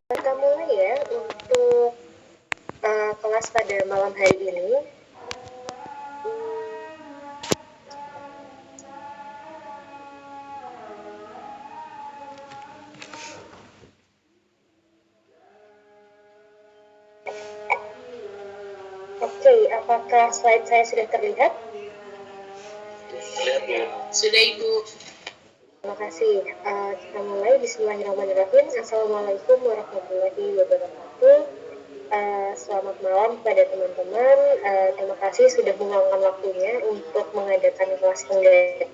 Kita mulai ya untuk kelas pada malam hari ini. Oke, apakah slide saya sudah terlihat? Sudah Ibu. Terima kasih. Kita mulai. Bismillahirrahmanirrahim. Assalamualaikum warahmatullahi wabarakatuh. Selamat malam kepada teman-teman. Terima kasih sudah meluangkan waktunya untuk mengadakan kelas pengganti.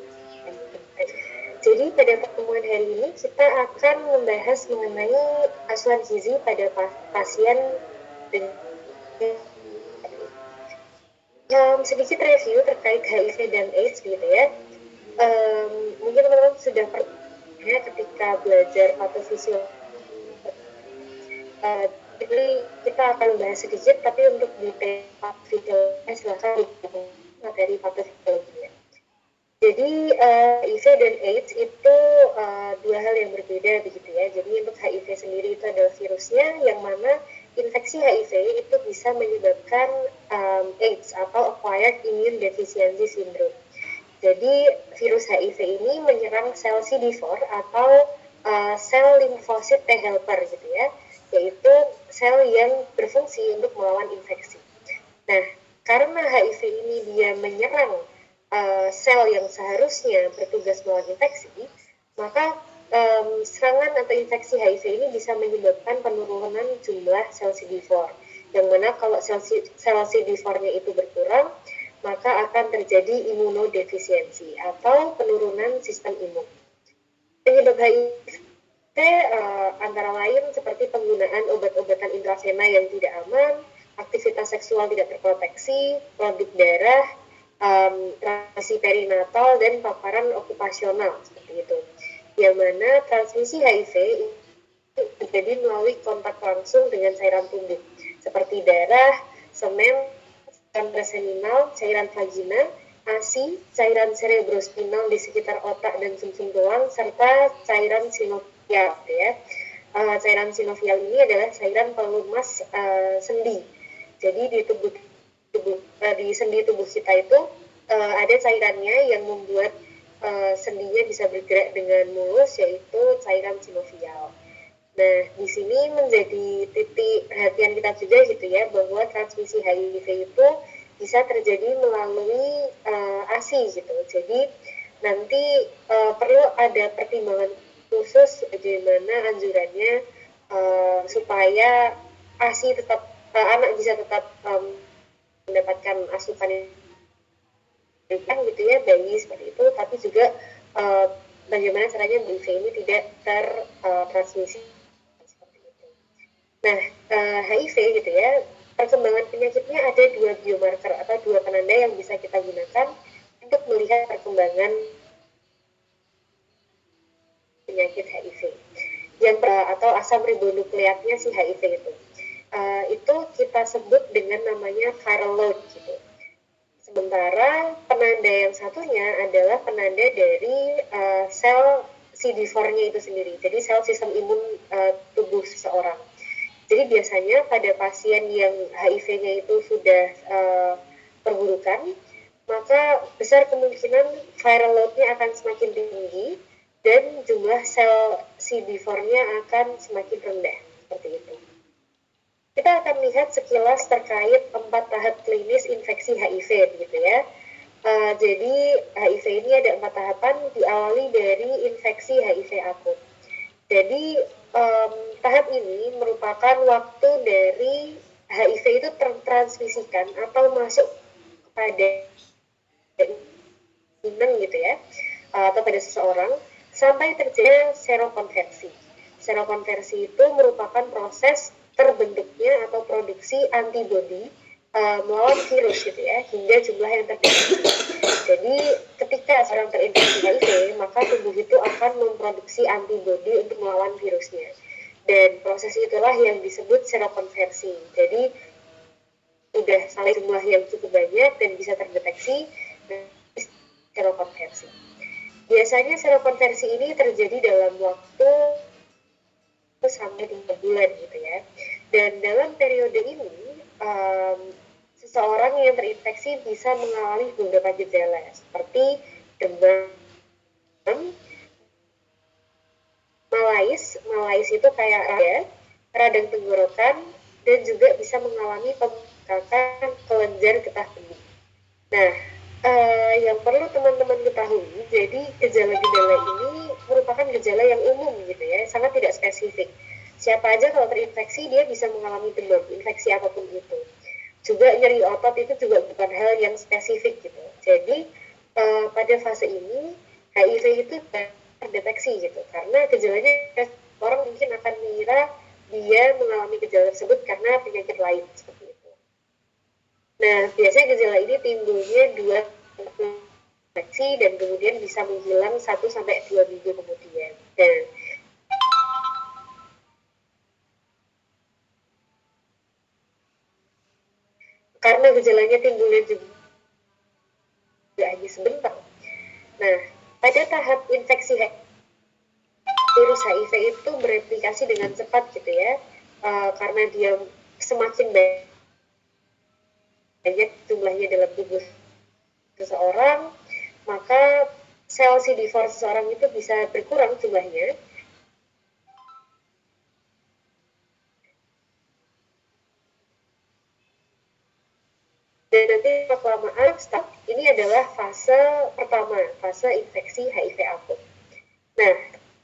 Jadi pada pertemuan hari ini kita akan membahas mengenai asuhan gizi pada pasien dengan sedikit review terkait HIV dan AIDS gitu ya. Mungkin teman-teman sudah pernah ketika belajar patofisiologi. Jadi kita akan membahas sedikit, tapi untuk detail patofisiologi silahkan di materi patofisiologi. Jadi HIV dan AIDS itu dua hal yang berbeda begitu ya. Jadi untuk HIV sendiri itu adalah virusnya, yang mana infeksi HIV itu bisa menyebabkan AIDS atau acquired immune deficiency syndrome. Jadi virus HIV ini menyerang sel CD4 atau sel limfosit T helper gitu ya, yaitu sel yang berfungsi untuk melawan infeksi. Nah, karena HIV ini dia menyerang sel yang seharusnya bertugas melawan infeksi, maka serangan atau infeksi HIV ini bisa menyebabkan penurunan jumlah sel CD4. Yang mana kalau sel CD4-nya itu berkurang, maka akan terjadi imunodefisiensi atau penurunan sistem imun. Penyebab HIV antara lain seperti penggunaan obat-obatan intravena yang tidak aman, aktivitas seksual tidak terproteksi, produk darah, transmisi perinatal, dan paparan okupasional seperti itu. Yang mana transmisi HIV itu terjadi melalui kontak langsung dengan cairan tubuh seperti darah, semen, cairan preseminal, cairan vagina, ASI, cairan cerebrospinal di sekitar otak dan sumsum tulang, serta cairan sinovial ya. Cairan sinovial ini adalah cairan pelumas sendi. Jadi di di sendi tubuh kita itu ada cairannya yang membuat sendinya bisa bergerak dengan mulus, yaitu cairan sinovial. Nah, di sini menjadi titik perhatian kita juga gitu ya, bahwa transmisi HIV itu bisa terjadi melalui ASI gitu. Jadi nanti perlu ada pertimbangan khusus bagaimana anjurannya supaya ASI tetap anak bisa tetap mendapatkan asupan gitu ya, bayi seperti itu, tapi juga bagaimana caranya HIV ini tidak tertransmisi seperti itu. Nah, HIV gitu ya, perkembangan penyakitnya ada dua biomarker atau dua penanda yang bisa kita gunakan untuk melihat perkembangan penyakit HIV. Yang atau asam ribonukleatnya si HIV itu kita sebut dengan namanya viral load gitu. Sementara penanda yang satunya adalah penanda dari sel CD4-nya itu sendiri. Jadi sel sistem imun tubuh seseorang. Jadi biasanya pada pasien yang HIV-nya itu sudah perburukan, maka besar kemungkinan viral load-nya akan semakin tinggi dan jumlah sel CD4-nya akan semakin rendah, seperti itu. Kita akan lihat sekilas terkait 4 tahap klinis infeksi HIV, gitu ya. Jadi HIV ini ada 4 tahapan, diawali dari infeksi HIV akut. Jadi tahap ini merupakan waktu dari HIV itu tertransmisikan atau masuk kepada inang gitu ya, atau pada seseorang sampai terjadi serokonversi. Serokonversi itu merupakan proses terbentuknya atau produksi antibodi melawan virus gitu ya, hingga jumlah yang terdeteksi. Jadi ketika seorang terinfeksi HIV, maka tubuh itu akan memproduksi antibodi untuk melawan virusnya. Dan proses itulah yang disebut serokonversi. Jadi sudah sampai jumlah yang cukup banyak dan bisa terdeteksi serokonversi. Biasanya serokonversi ini terjadi dalam waktu sampai 3 bulan gitu ya. Dan dalam periode ini seseorang yang terinfeksi bisa mengalami beberapa gejala seperti demam, malais itu kayak ya, radang tenggorokan, dan juga bisa mengalami pembengkakan kelenjar getah bening. Nah, yang perlu teman-teman ketahui, jadi gejala-gejala ini merupakan gejala yang umum gitu ya, sangat tidak spesifik. Siapa aja kalau terinfeksi dia bisa mengalami demam, infeksi apapun itu. Juga nyeri otot itu juga bukan hal yang spesifik gitu. Jadi pada fase ini HIV itu terdeteksi gitu, karena gejalanya orang mungkin akan mengira dia mengalami gejala tersebut karena penyakit lain seperti itu. Nah, biasanya gejala ini timbulnya 2 infeksi dan kemudian bisa menghilang 1-2 minggu kemudian. Dan karena gejalanya timbulnya juga hanya sebentar. Nah, pada tahap infeksi virus HIV itu bereplikasi dengan cepat gitu ya, karena dia semakin banyak jumlahnya dalam tubuh seseorang, maka sel CD4 seseorang itu bisa berkurang jumlahnya. Dan nanti kelamaan ini adalah fase pertama, fase infeksi HIV akut. Nah,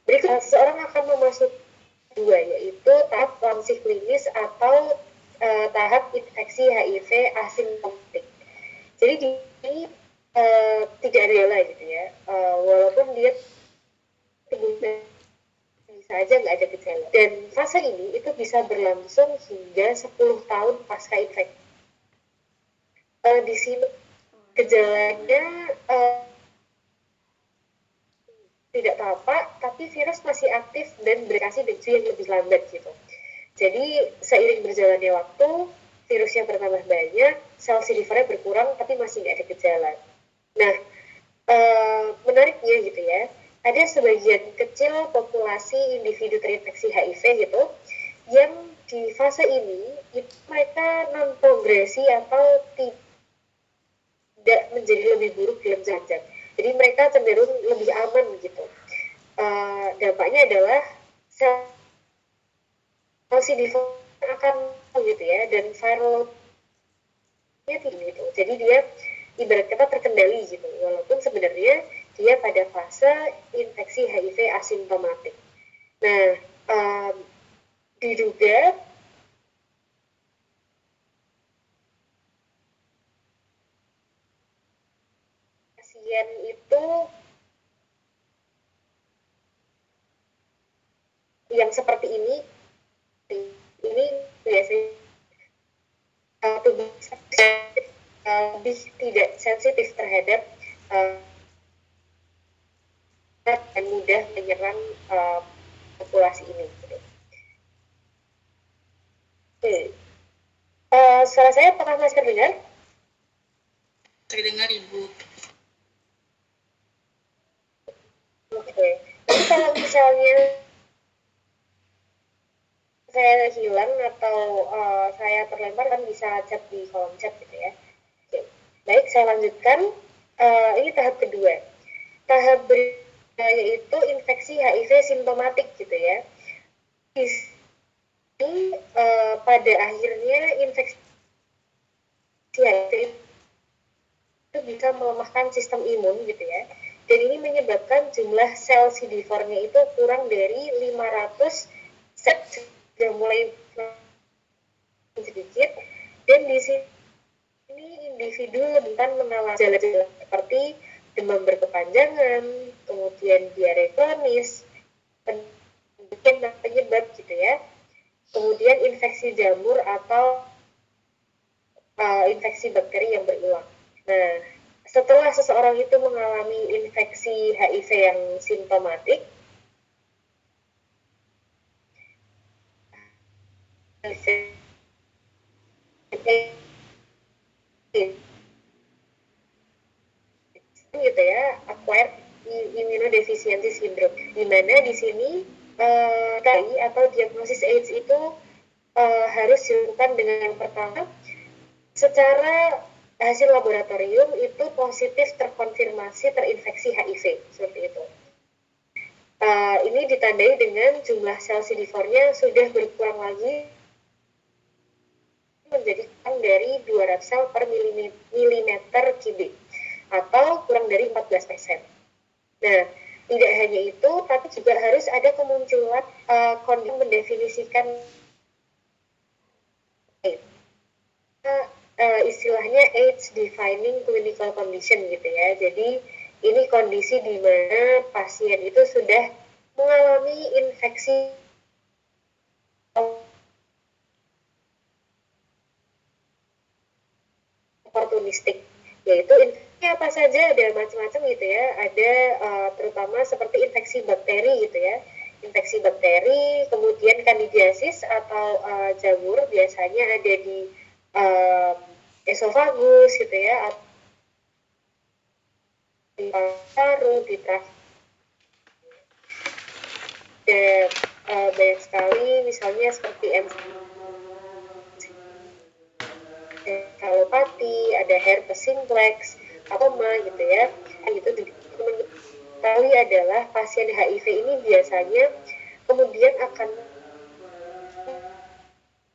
berikut seseorang akan memasuki dua, yaitu tahap lansif klinis atau tahap infeksi HIV asimptomatik. Jadi ini tidak ada gejala gitu ya, walaupun dia bisa aja nggak ada gejala. Dan fase ini itu bisa berlangsung hingga 10 tahun pasca infeksi. Di sini gejalanya tidak tampak, tapi virus masih aktif dan bereaksi dengan yang lebih lambat gitu. Jadi seiring berjalannya waktu, virusnya bertambah banyak, sel CD4-nya berkurang, tapi masih nggak ada gejala. Nah, menariknya gitu ya, ada sebagian kecil populasi individu terinfeksi HIV gitu, yang di fase ini itu mereka non progresi atau tidak menjadi lebih buruk dalam jangka. Jadi mereka cenderung lebih aman gitu. Dampaknya adalah sel CD4 akan gitu ya, dan viralnya tinggi gitu. Jadi dia ibarat kata terkendali gitu, walaupun sebenarnya dia pada fase infeksi HIV asimptomatik. Nah, diduga pasien itu yang seperti ini biasanya tubuh lebih tidak sensitif terhadap dan mudah menyerang populasi ini. Oke. Suara saya apakah masih terdengar? Terdengar, Ibu. Oke. Jadi kalau misalnya saya hilang atau saya terlempar, kan bisa chat di kolom chat gitu ya. Oke. Baik, saya lanjutkan. Ini tahap kedua. Tahap berikutnya yaitu infeksi HIV simptomatik gitu ya. Ini pada akhirnya infeksi HIV itu bisa melemahkan sistem imun gitu ya. Dan ini menyebabkan jumlah sel CD4-nya itu kurang dari 500 set sudah mulai sedikit, dan di sini individu rentan mengalami gejala seperti demam berkepanjangan, kemudian diare kronis, penyebab gitu ya, kemudian infeksi jamur atau infeksi bakteri yang berulang. Nah, setelah seseorang itu mengalami infeksi HIV yang simptomatik, gitu ya, acquired immunodeficiency syndrome, di mana di sini atau diagnosis AIDS itu harus dilakukan dengan yang pertama, secara hasil laboratorium itu positif terkonfirmasi terinfeksi HIV, seperti itu. Ini ditandai dengan jumlah sel CD4-nya sudah berkurang lagi menjadi kurang dari 200 sel per milimeter kubik atau kurang dari 14%. Nah, tidak hanya itu, tapi juga harus ada kemunculan kondisi mendefinisikan istilahnya AIDS defining clinical condition gitu ya. Jadi ini kondisi di mana pasien itu sudah mengalami infeksi oportunistik, yaitu infeksi apa saja, ada macam-macam gitu ya. Ada terutama seperti infeksi bakteri gitu ya, infeksi bakteri, kemudian kandidiasis atau jamur biasanya ada di esofagus gitu ya, di paru, di trachea. Banyak sekali misalnya seperti encefalopati, ada herpes simplex, atoma gitu ya. Itu kali adalah pasien HIV ini biasanya kemudian akan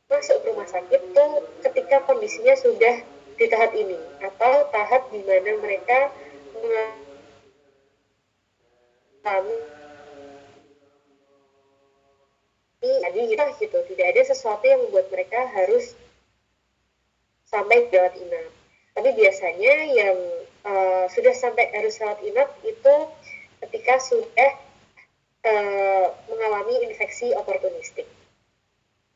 masuk rumah sakit tuh ketika kondisinya sudah di tahap ini atau tahap di mana mereka mengalami tadi gitu, tidak ada sesuatu yang membuat mereka harus sampai rawat inap. Tapi biasanya yang sudah sampai harus rawat inap itu ketika sudah mengalami infeksi oportunistik.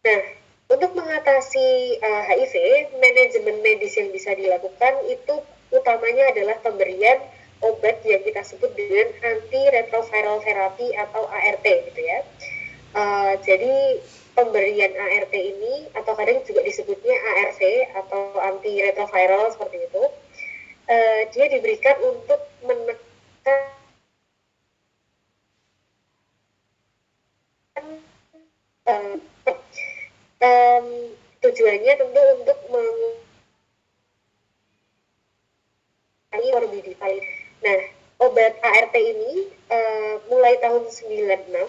Nah, untuk mengatasi HIV, manajemen medis yang bisa dilakukan itu utamanya adalah pemberian obat yang kita sebut dengan antiretroviral therapy atau ART gitu ya. Jadi pemberian ART ini atau kadang juga disebutnya ARV atau antiretroviral seperti itu, dia diberikan untuk menekan tujuannya tentu untuk mengurangi morbiditas. Nah, obat ART ini mulai tahun 96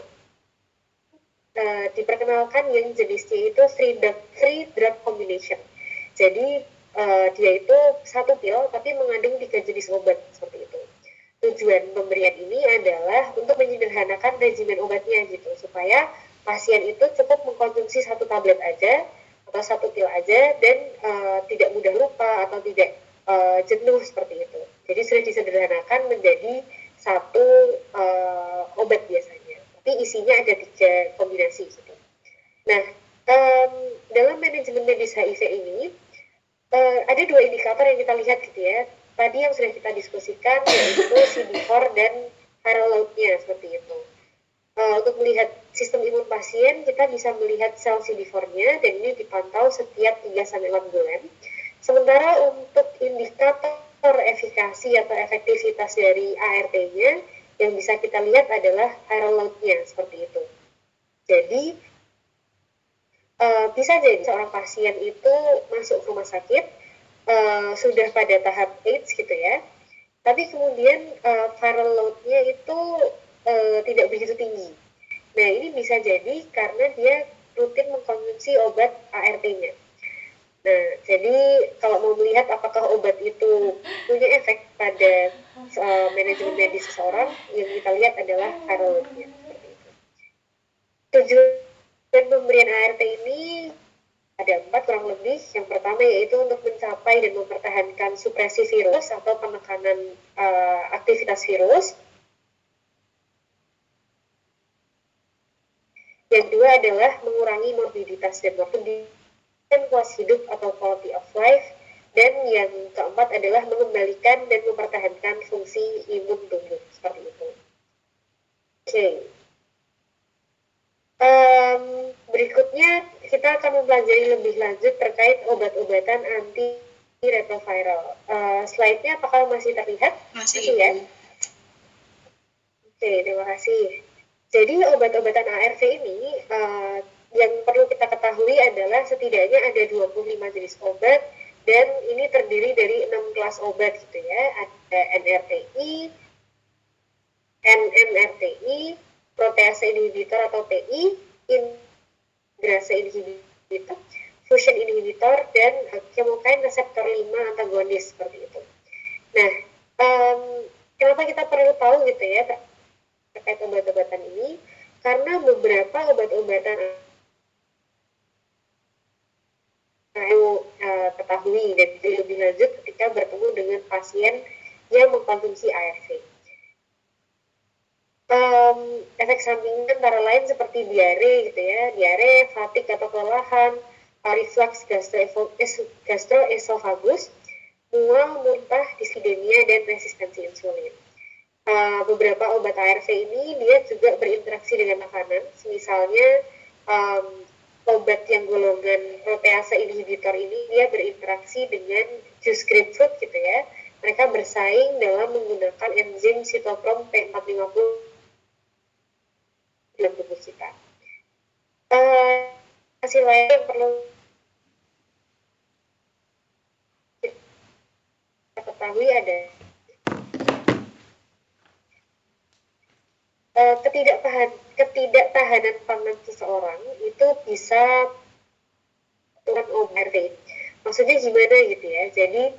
diperkenalkan yang jenisnya itu free drug combination. Jadi dia itu satu pil tapi mengandung 3 jenis obat seperti itu. Tujuan pemberian ini adalah untuk menyederhanakan regimen obatnya gitu, supaya pasien itu cukup mengkonsumsi satu tablet aja atau satu pil aja dan tidak mudah lupa atau tidak jenuh seperti itu. Jadi sudah disederhanakan menjadi satu obat biasanya, tapi isinya ada 3 kombinasi gitu. Nah, dalam manajemen medis HIV ini ada 2 indikator yang kita lihat gitu ya. Tadi yang sudah kita diskusikan yaitu CD4 dan viral load-nya seperti itu. Untuk melihat sistem imun pasien, kita bisa melihat sel CD4-nya dan ini dipantau setiap 3-6 bulan. Sementara untuk indikator efikasi atau efektivitas dari ART-nya yang bisa kita lihat adalah viral load-nya seperti itu. Jadi bisa jadi seorang pasien itu masuk rumah sakit sudah pada tahap AIDS gitu ya, tapi kemudian viral load-nya itu tidak begitu tinggi. Nah, ini bisa jadi karena dia rutin mengkonsumsi obat ART-nya. Nah, jadi kalau mau melihat apakah obat itu punya efek pada manajemen medis seseorang, yang kita lihat adalah viral load-nya. Seperti itu. Tujuan pemberian ART ini ada 4 kurang lebih. Yang pertama yaitu untuk mencapai dan mempertahankan supresi virus atau penekanan aktivitas virus. Yang kedua adalah mengurangi morbiditas dan morbiditas dan kualitas hidup atau quality of life. Dan yang keempat adalah mengembalikan dan mempertahankan fungsi imun tubuh seperti itu. Oke. Berikutnya kita akan mempelajari lebih lanjut terkait obat-obatan antiretroviral. Slide-nya apakah masih terlihat? Masih ya. Oke, terima kasih. Jadi obat-obatan ARV ini yang perlu kita ketahui adalah setidaknya ada 25 jenis obat dan ini terdiri dari 6 kelas obat gitu ya. Ada NRTI, NMRTI, protease inhibitor atau PI, integrase inhibitor, fusion inhibitor, dan chemokine reseptor 5 antagonis seperti itu. Nah, kenapa kita perlu tahu gitu ya terkait obat-obatan ini? Karena beberapa obat-obatan ketahui dan lebih lanjut ketika bertemu dengan pasien yang mengkonsumsi ARV. Efek sampingnya antara lain seperti diare gitu ya, diare, fatik atau kelelahan, reflux gastroesofagus, mual, muntah, dislipidemia, dan resistensi insulin. Beberapa obat ARV ini dia juga berinteraksi dengan makanan, misalnya obat yang golongan protease inhibitor ini dia berinteraksi dengan jus grapefruit gitu ya. Mereka bersaing dalam menggunakan enzim sitokrom P450 dalam tubuh kita. Hasil lain yang perlu kita ketahui ada ketidaktahanan pangan seseorang itu bisa turun OMRD. Maksudnya gimana gitu ya? Jadi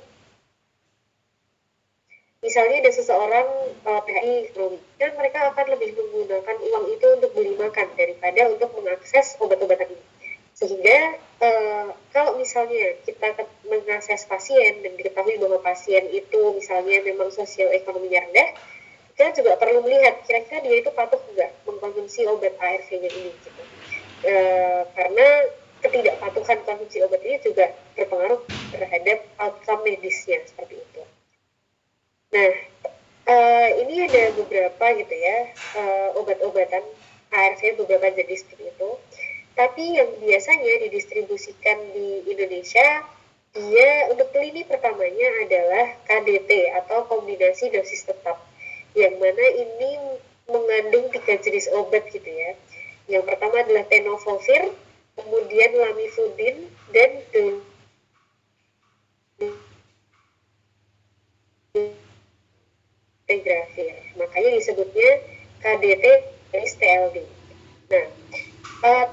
misalnya ada seseorang PHI ekonomi dan mereka akan lebih menggunakan uang itu untuk beli makan daripada untuk mengakses obat-obatan ini. Sehingga kalau misalnya kita mengakses pasien dan diketahui bahwa pasien itu misalnya memang sosial ekonominya rendah, kita juga perlu melihat kira-kira dia itu patuh enggak mengkonsumsi obat ARV-nya ini gitu. Karena ketidakpatuhan konsumsi obat ini juga berpengaruh terhadap outcome medisnya seperti itu. Nah, ini ada beberapa gitu ya obat-obatan ARV beberapa jenis seperti itu. Tapi yang biasanya didistribusikan di Indonesia, dia untuk lini pertamanya adalah KDT atau kombinasi dosis tetap, yang mana ini mengandung 3 jenis obat gitu ya. Yang pertama adalah tenofovir, kemudian lamivudin, dan dolutegravir. Makanya disebutnya KDT TLD. Nah,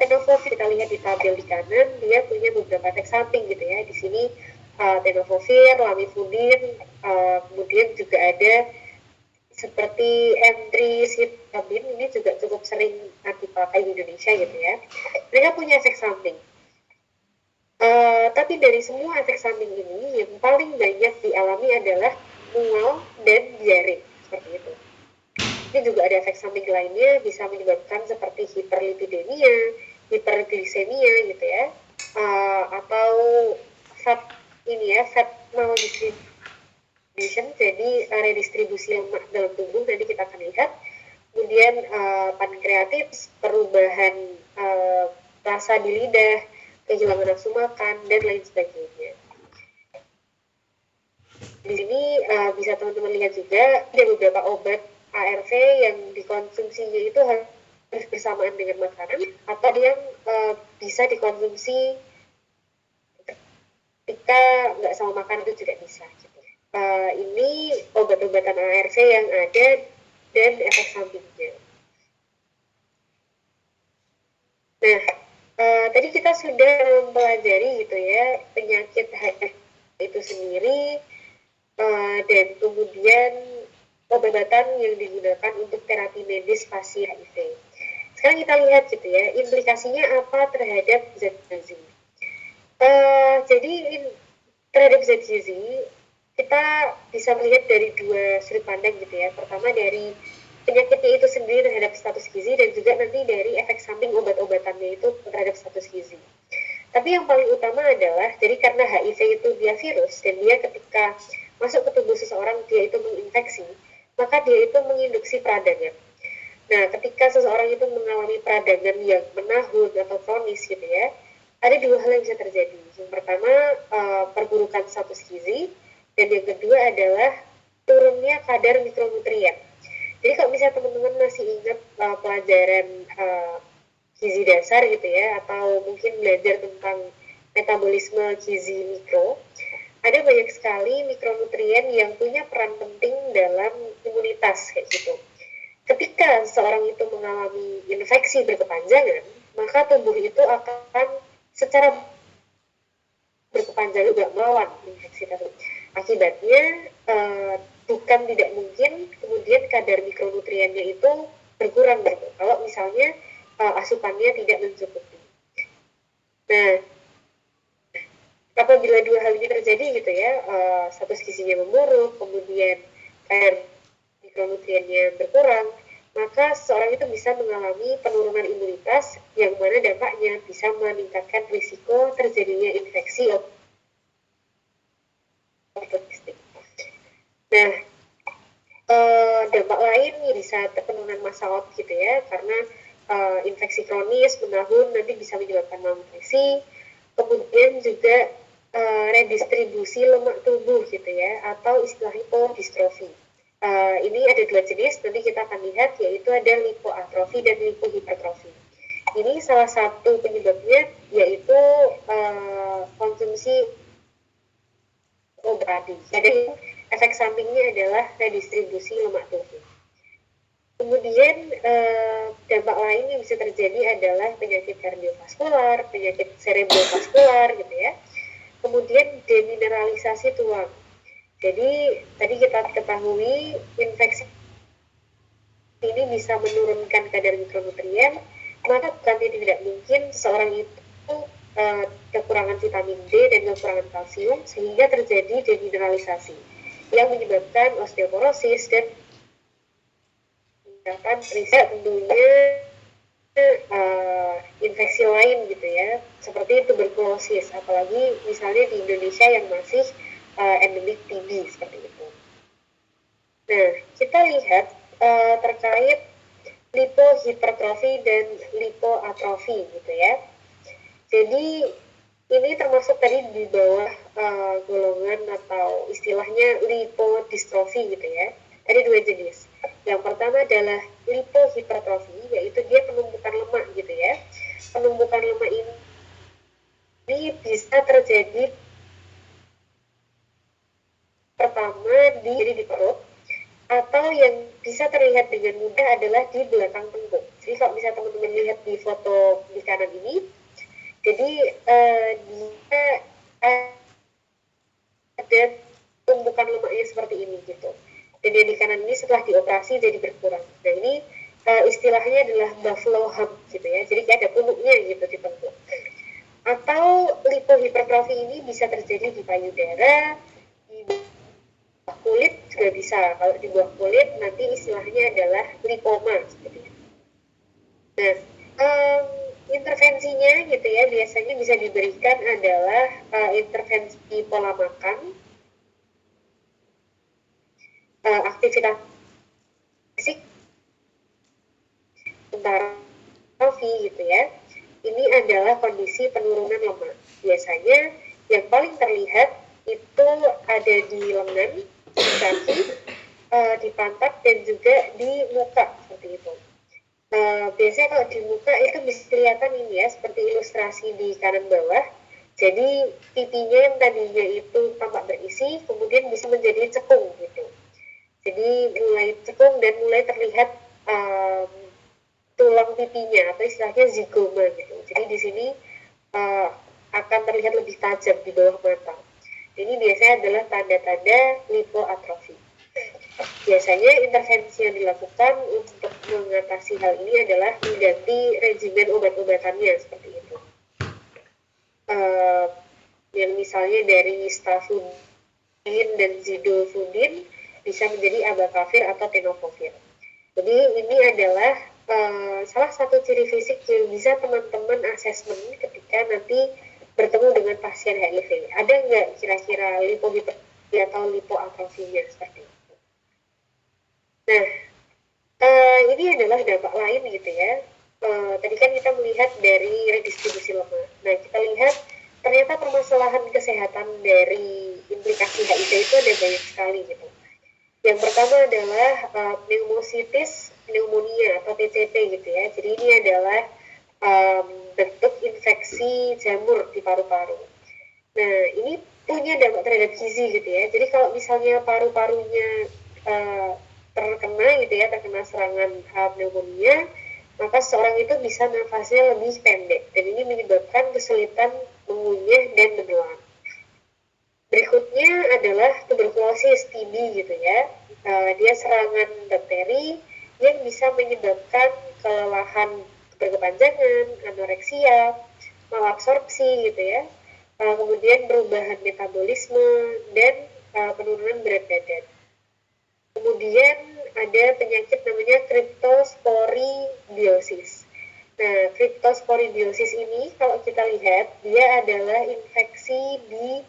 tenofovir kita lihat di tabel di kanan, dia punya beberapa efek samping gitu ya. Di sini tenofovir, lamivudin, kemudian juga ada seperti emtricitabine, ini juga cukup sering dipakai di Indonesia gitu ya. Mereka punya efek samping. Tapi dari semua efek samping ini, yang paling banyak dialami adalah mual dan diare, seperti itu. Ini juga ada efek samping lainnya, bisa menyebabkan seperti hiperlipidemia, hiperglisemia gitu ya, atau fat maldistribution, jadi redistribusi lemak dalam tubuh, nanti kita akan lihat. Kemudian pankreatitis, perubahan rasa di lidah, kehilangan nafsu makan, dan lain sebagainya. Di sini bisa teman-teman lihat juga ada beberapa obat ARV yang dikonsumsinya itu harus bersamaan dengan makanan, atau yang bisa dikonsumsi ketika nggak sama makan itu juga bisa. Gitu. Ini obat-obatan ARV yang ada dan efek sampingnya. Nah, tadi kita sudah mempelajari gitu ya penyakit HIV itu sendiri, dan kemudian obat-obatan yang digunakan untuk terapi medis pasien HIV. Sekarang kita lihat gitu ya, implikasinya apa terhadap zat gizi. Jadi terhadap zat gizi, kita bisa melihat dari dua sudut pandang gitu ya. Pertama dari penyakitnya itu sendiri terhadap status gizi, dan juga nanti dari efek samping obat-obatannya itu terhadap status gizi. Tapi yang paling utama adalah, jadi karena HIV itu dia virus, dan dia ketika masuk ke tubuh seseorang dia itu menginfeksi, maka dia itu menginduksi peradangan. Nah, ketika seseorang itu mengalami peradangan yang menahun atau kronis gitu ya, ada dua hal yang bisa terjadi. Yang pertama, perburukan status gizi, dan yang kedua adalah turunnya kadar mikronutrien. Jadi kalau misalnya teman-teman masih ingat pelajaran gizi dasar gitu ya, atau mungkin belajar tentang metabolisme gizi mikro, ada banyak sekali mikronutrien yang punya peran penting dalam imunitas kayak gitu. Ketika seseorang itu mengalami infeksi berkepanjangan, maka tubuh itu akan secara berkepanjangan juga melawan infeksi tersebut. Akibatnya bukan tidak mungkin kemudian kadar mikronutriennya itu berkurang gitu. Kalau misalnya asupannya tidak mencukupi. Nah, apabila dua hal ini terjadi gitu ya, status gizinya memburuk, kemudian kadar mikronutriennya berkurang, maka seseorang itu bisa mengalami penurunan imunitas yang mana dampaknya bisa meningkatkan risiko terjadinya infeksi oportunistik. Nah, dampak lain bisa penurunan massa otot gitu ya, karena infeksi kronis menahun nanti bisa menyebabkan malnutrisi, kemudian juga redistribusi lemak tubuh gitu ya, atau istilah lipodystrofi. Ini ada dua jenis, nanti kita akan lihat, yaitu ada lipoatrofi dan lipohipertrofi. Ini salah satu penyebabnya yaitu konsumsi obat. Jadi efek sampingnya adalah redistribusi lemak tubuh. Kemudian dampak lain yang bisa terjadi adalah penyakit kardiovaskular, penyakit cerebrovaskular gitu ya. Kemudian demineralisasi tulang. Jadi tadi kita ketahui infeksi ini bisa menurunkan kadar mikronutrien, maka bukan tidak mungkin seseorang itu kekurangan vitamin D dan kekurangan kalsium sehingga terjadi demineralisasi yang menyebabkan osteoporosis dan menyebabkan riset tentunya infeksi lain gitu ya, seperti tuberkulosis, apalagi misalnya di Indonesia yang masih endemik TB seperti itu. Nah, kita lihat terkait lipohipertrofi dan lipoatrofi gitu ya. Jadi ini termasuk tadi di bawah golongan atau istilahnya lipodystrofi gitu ya. Ada dua jenis. Yang pertama adalah lipohipertrofi, yaitu dia penumpukan lemak gitu ya. Penumpukan lemak ini bisa terjadi pertama di perut, atau yang bisa terlihat dengan mudah adalah di belakang tengkuk. Jadi kalau misalnya teman-teman lihat di foto di kanan ini, jadi dia ada tumpukan lemaknya seperti ini gitu. Dan yang di kanan ini setelah dioperasi jadi berkurang. Nah ini istilahnya adalah buffalo hump gitu ya. Jadi kayak ada punuknya gitu di tengkuk. Atau lipohipertrofi ini bisa terjadi di payudara, di kulit juga bisa. Kalau di bawah kulit nanti istilahnya adalah lipoma seperti itu. Nah, intervensinya gitu ya biasanya bisa diberikan adalah intervensi pola makan, aktivitas fisik, antara trofi gitu ya. Ini adalah kondisi penurunan lemak. Biasanya yang paling terlihat itu ada di lengan, di kaki, di pantat dan juga di muka seperti itu. Biasanya kalau di muka itu bisa kelihatan ini ya, seperti ilustrasi di kanan bawah. Jadi pipinya yang tadinya itu tampak berisi, kemudian bisa menjadi cekung gitu. Jadi mulai cekung dan mulai terlihat tulang pipinya atau istilahnya zigoma gitu. Jadi di sini akan terlihat lebih tajam di bawah mata. Ini biasanya adalah tanda-tanda lipoatrofi. Biasanya intervensi yang dilakukan untuk mengatasi hal ini adalah mengganti regimen obat-obatannya seperti itu. Yang misalnya dari stavudin dan zidofudin bisa menjadi abacavir atau tenofovir. Jadi ini adalah salah satu ciri fisik yang bisa teman-teman asesmen ketika nanti bertemu dengan pasien HIV. Ada nggak kira-kira lipohipertrofi atau lipoatrofinya seperti itu? Nah, ini adalah dampak lain gitu ya. Tadi kan kita melihat dari redistribusi lemak. Nah, kita lihat ternyata permasalahan kesehatan dari implikasi HIV itu ada banyak sekali gitu. Yang pertama adalah pneumocystis pneumonia atau PCP gitu ya. Jadi ini adalah bentuk infeksi jamur di paru-paru. Nah, ini punya dampak terhadap gizi gitu ya. Jadi kalau misalnya paru-parunya uh, terkena serangan pneumonia, maka seorang itu bisa nafasnya lebih pendek dan ini menyebabkan kesulitan mengunyah dan menelan. Berikutnya adalah tuberkulosis TB gitu ya. Dia serangan bakteri yang bisa menyebabkan kelelahan berkepanjangan, anoreksia, malabsorpsi gitu ya. Kemudian perubahan metabolisme dan penurunan berat badan. Kemudian ada penyakit namanya cryptosporidiosis. Nah, cryptosporidiosis ini kalau kita lihat dia adalah infeksi di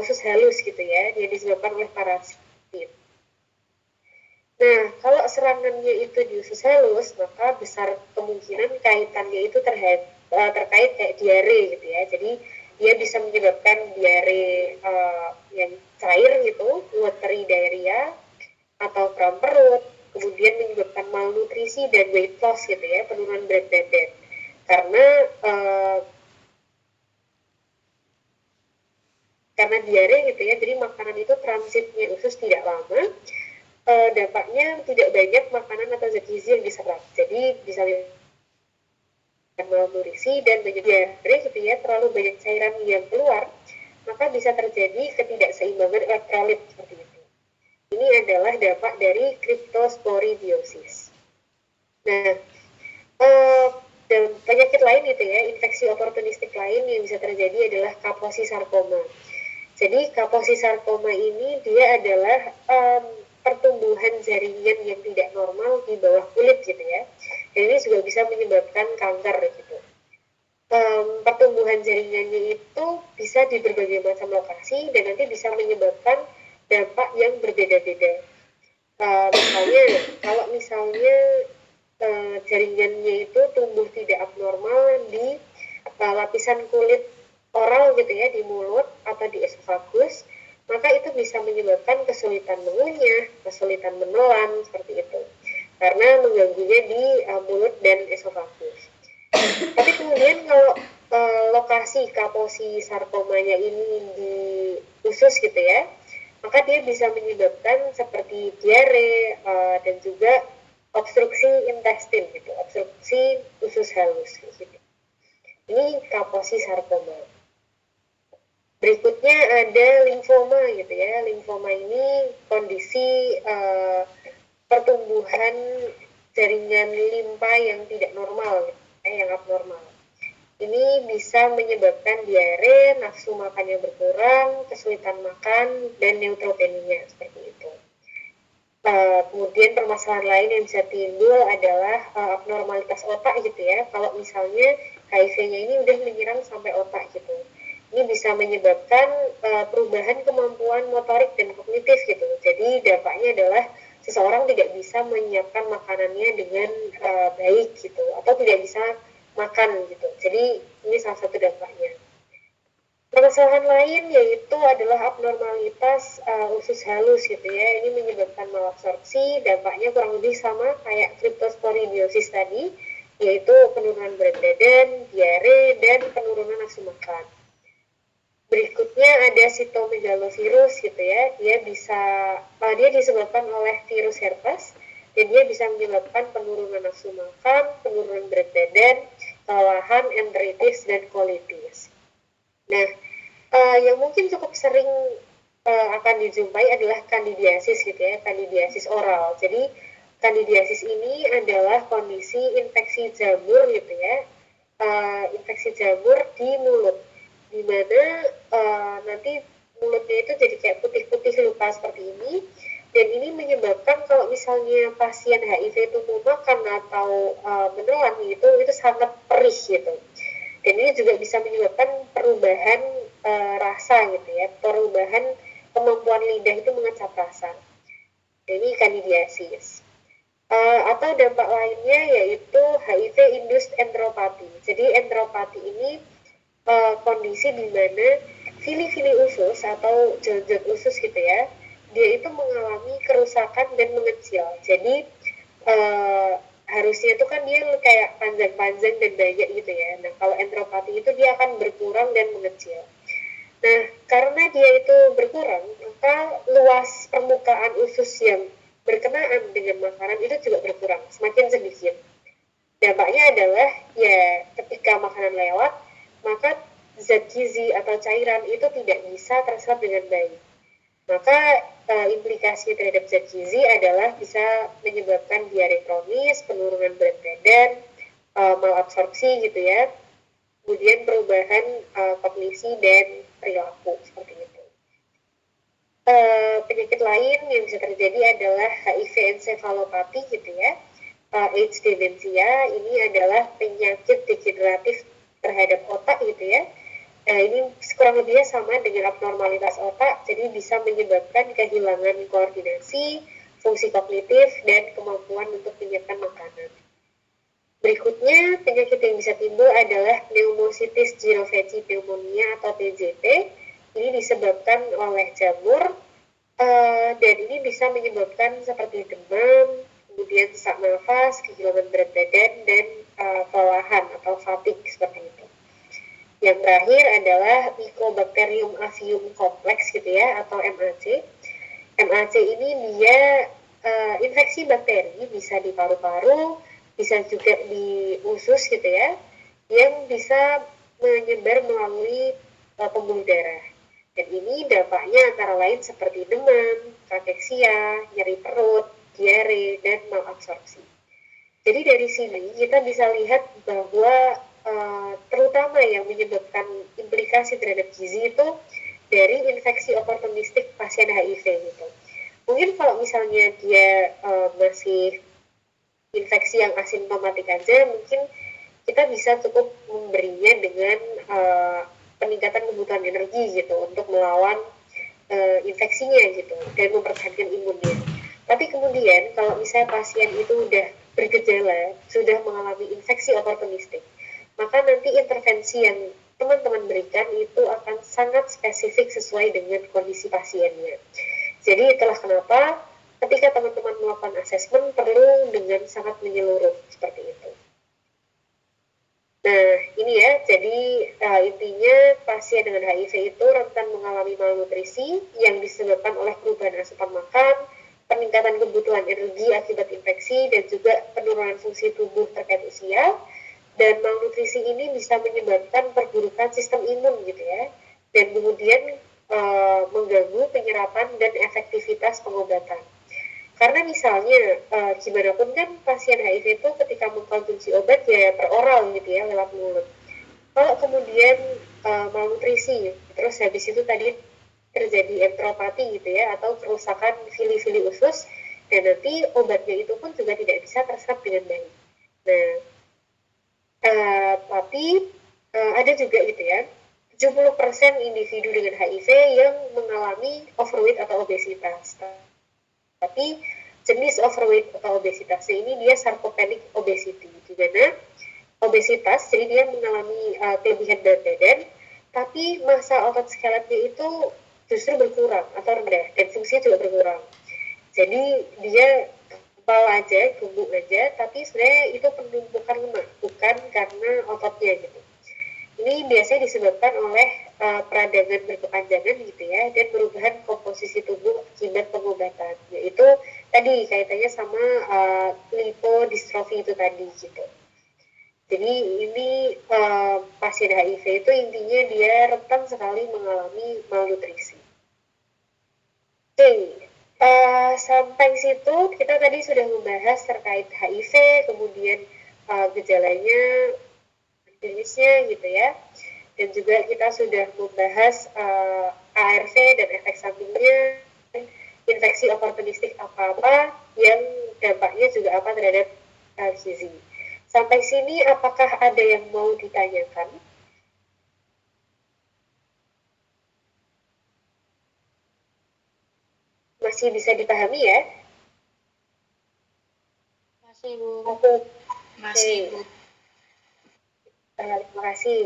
usus halus gitu ya, dia disebabkan oleh parasit. Nah, kalau serangannya itu di usus halus, maka besar kemungkinan kaitannya itu terkait kayak diare gitu ya. Jadi dia bisa menyebabkan diare yang cair gitu, watery diarrhea, atau kram perut, kemudian menyebabkan malnutrisi dan weight loss gitu ya, penurunan berat badan. Karena karena diare gitu ya, jadi makanan itu transitnya usus tidak lama, dampaknya tidak banyak makanan atau zat gizi yang diserap. Jadi bisa malnutrisi dan banyak diare gitu ya, terlalu banyak cairan yang keluar, maka bisa terjadi ketidakseimbangan elektrolit seperti itu. Ini adalah dampak dari cryptosporidiosis. Nah, dan penyakit lain gitu ya, infeksi oportunistik lain yang bisa terjadi adalah Kaposi sarkoma. Jadi Kaposi sarkoma ini dia adalah pertumbuhan jaringan yang tidak normal di bawah kulit gitu ya. Dan ini juga bisa menyebabkan kanker gitu. Pertumbuhan jaringannya itu bisa di berbagai macam lokasi dan nanti bisa menyebabkan dampak yang berbeda-beda. Misalnya kalau misalnya jaringannya itu tumbuh tidak abnormal di lapisan kulit oral gitu ya, di mulut atau di esofagus, maka itu bisa menyebabkan kesulitan mengunyah, kesulitan menelan seperti itu, karena mengganggunya di mulut dan esofagus. Tapi kemudian kalau lokasi Kaposi sarkomanya ini di usus gitu ya, maka dia bisa menyebabkan seperti diare dan juga obstruksi intestin gitu, obstruksi usus halus gitu. Ini Kaposi sarkoma. Berikutnya ada limfoma gitu ya. Limfoma ini kondisi pertumbuhan jaringan limpa yang tidak normal, yang abnormal. Ini bisa menyebabkan diare, nafsu makan yang berkurang, kesulitan makan, dan neutropenia seperti itu. Kemudian permasalahan lain yang bisa timbul adalah abnormalitas otak gitu ya. Kalau misalnya HIV-nya ini udah menyerang sampai otak gitu. Ini bisa menyebabkan perubahan kemampuan motorik dan kognitif gitu. Jadi dampaknya adalah seseorang tidak bisa menyiapkan makanannya dengan baik gitu, atau tidak bisa makan gitu. Jadi ini salah satu dampaknya. Permasalahan lain yaitu adalah abnormalitas usus halus gitu ya. Ini menyebabkan malabsorpsi, dampaknya kurang lebih sama kayak cryptosporidiosis tadi, yaitu penurunan berat badan, diare, dan penurunan nafsu makan. Berikutnya ada sitomegalovirus gitu ya. Dia disebabkan oleh virus herpes dan dia bisa menyebabkan penurunan nafsu makan, penurunan berat badan, kelelahan, enteritis, dan kolitis. Nah, yang mungkin cukup sering akan dijumpai adalah kandidiasis gitu ya, kandidiasis oral. Jadi kandidiasis ini adalah kondisi infeksi jamur gitu ya, infeksi jamur di mulut, di mana nanti mulutnya itu jadi kayak putih-putih luka seperti ini, dan ini menyebabkan kalau misalnya pasien HIV itu mau makan atau menelan itu sangat perih gitu. Dan ini juga bisa menyebabkan perubahan rasa gitu ya, perubahan kemampuan lidah itu mengecap rasa. Ini kandidiasis. Atau dampak lainnya yaitu HIV-induced enteropati. Jadi enteropati ini kondisi di mana fili-fili usus atau zat-zat usus gitu ya, dia itu mengalami kerusakan dan mengecil. Jadi harusnya itu kan dia kayak panjang-panjang dan banyak gitu ya. Nah, kalau entropati itu dia akan berkurang dan mengecil. Nah, karena dia itu berkurang, maka luas permukaan usus yang berkenaan dengan makanan itu juga berkurang, semakin sedikit. Dampaknya adalah ya ketika makanan lewat, maka zat gizi atau cairan itu tidak bisa terserap dengan baik. Maka implikasi terhadap zat gizi adalah bisa menyebabkan diare kronis, penurunan berat badan, malabsorpsi gitu ya, kemudian perubahan kognisi dan perilaku seperti itu. Penyakit lain yang bisa terjadi adalah HIV encephalopathy gitu ya, AIDS demensia. Ini adalah penyakit degeneratif terhadap otak gitu ya. Ini kurang lebihnya sama dengan abnormalitas otak, jadi bisa menyebabkan kehilangan koordinasi, fungsi kognitif, dan kemampuan untuk menyiapkan makanan. Berikutnya, penyakit yang bisa timbul adalah pneumocystis jirovecii pneumonia atau PJP. Ini disebabkan oleh jamur, dan ini bisa menyebabkan seperti demam, kemudian sesak nafas, kehilangan berat badan, dan kelelahan atau fatigue seperti itu. Yang terakhir adalah Mycobacterium avium complex gitu ya, atau MAC. MAC ini dia infeksi bakteri, bisa di paru-paru, bisa juga di usus gitu ya, yang bisa menyebar melalui pembuluh darah. Dan ini dampaknya antara lain seperti demam, kakeksia, nyeri perut, diare, dan malabsorpsi. Jadi dari sini kita bisa lihat bahwa terutama yang menyebabkan implikasi terhadap gizi itu dari infeksi oportunistik pasien HIV gitu. Mungkin kalau misalnya dia masih infeksi yang asimptomatik aja, mungkin kita bisa cukup memberinya dengan peningkatan kebutuhan energi gitu untuk melawan infeksinya gitu dan mempertahankan imunnya. Tapi kemudian kalau misalnya pasien itu udah bergejala, sudah mengalami infeksi oportunistik, maka nanti intervensi yang teman-teman berikan itu akan sangat spesifik sesuai dengan kondisi pasiennya. Jadi itulah kenapa ketika teman-teman melakukan asesmen perlu dengan sangat menyeluruh seperti itu. Nah, ini ya, jadi intinya pasien dengan HIV itu rentan mengalami malnutrisi yang disebabkan oleh perubahan asupan makan, peningkatan kebutuhan energi akibat infeksi, dan juga penurunan fungsi tubuh terkait usia. Dan malnutrisi ini bisa menyebabkan perburukan sistem imun gitu ya, dan kemudian mengganggu penyerapan dan efektivitas pengobatan. Karena misalnya gimana pun kan pasien HIV itu ketika mengkonsumsi obat ya per oral gitu ya, lewat mulut. Kalau kemudian malnutrisi, terus habis itu tadi terjadi entropati gitu ya, atau kerusakan fili-fili usus, dan nanti obatnya itu pun juga tidak bisa terserap dengan baik. Nah, tapi ada juga gitu ya, 70% individu dengan HIV yang mengalami overweight atau obesitas. Tapi jenis overweight atau obesitas ini dia sarcopenic obesity, di mana obesitas jadi dia mengalami kelebihan berat badan, tapi massa otot skeletnya itu justru berkurang atau rendah dan fungsinya juga berkurang. Jadi dia kebal aja, gemuk aja, tapi sebenarnya itu penumpukan lemak, bukan karena ototnya gitu. Ini biasanya disebabkan oleh peradangan berkepanjangan gitu ya, dan perubahan komposisi tubuh akibat pengobatan, yaitu tadi kaitannya sama lipodystrofi itu tadi gitu. Jadi ini pasien HIV itu intinya dia rentan sekali mengalami malnutrisi. Oke, sampai situ kita tadi sudah membahas terkait HIV, kemudian gejalanya, jenisnya gitu ya, dan juga kita sudah membahas ARV dan efek sampingnya, infeksi oportunistik apa-apa yang dampaknya juga apa terhadap gizi. Sampai sini apakah ada yang mau ditanyakan? Masih bisa dipahami ya? Masih, Bu. Oke. Masih, Bu. Terima kasih.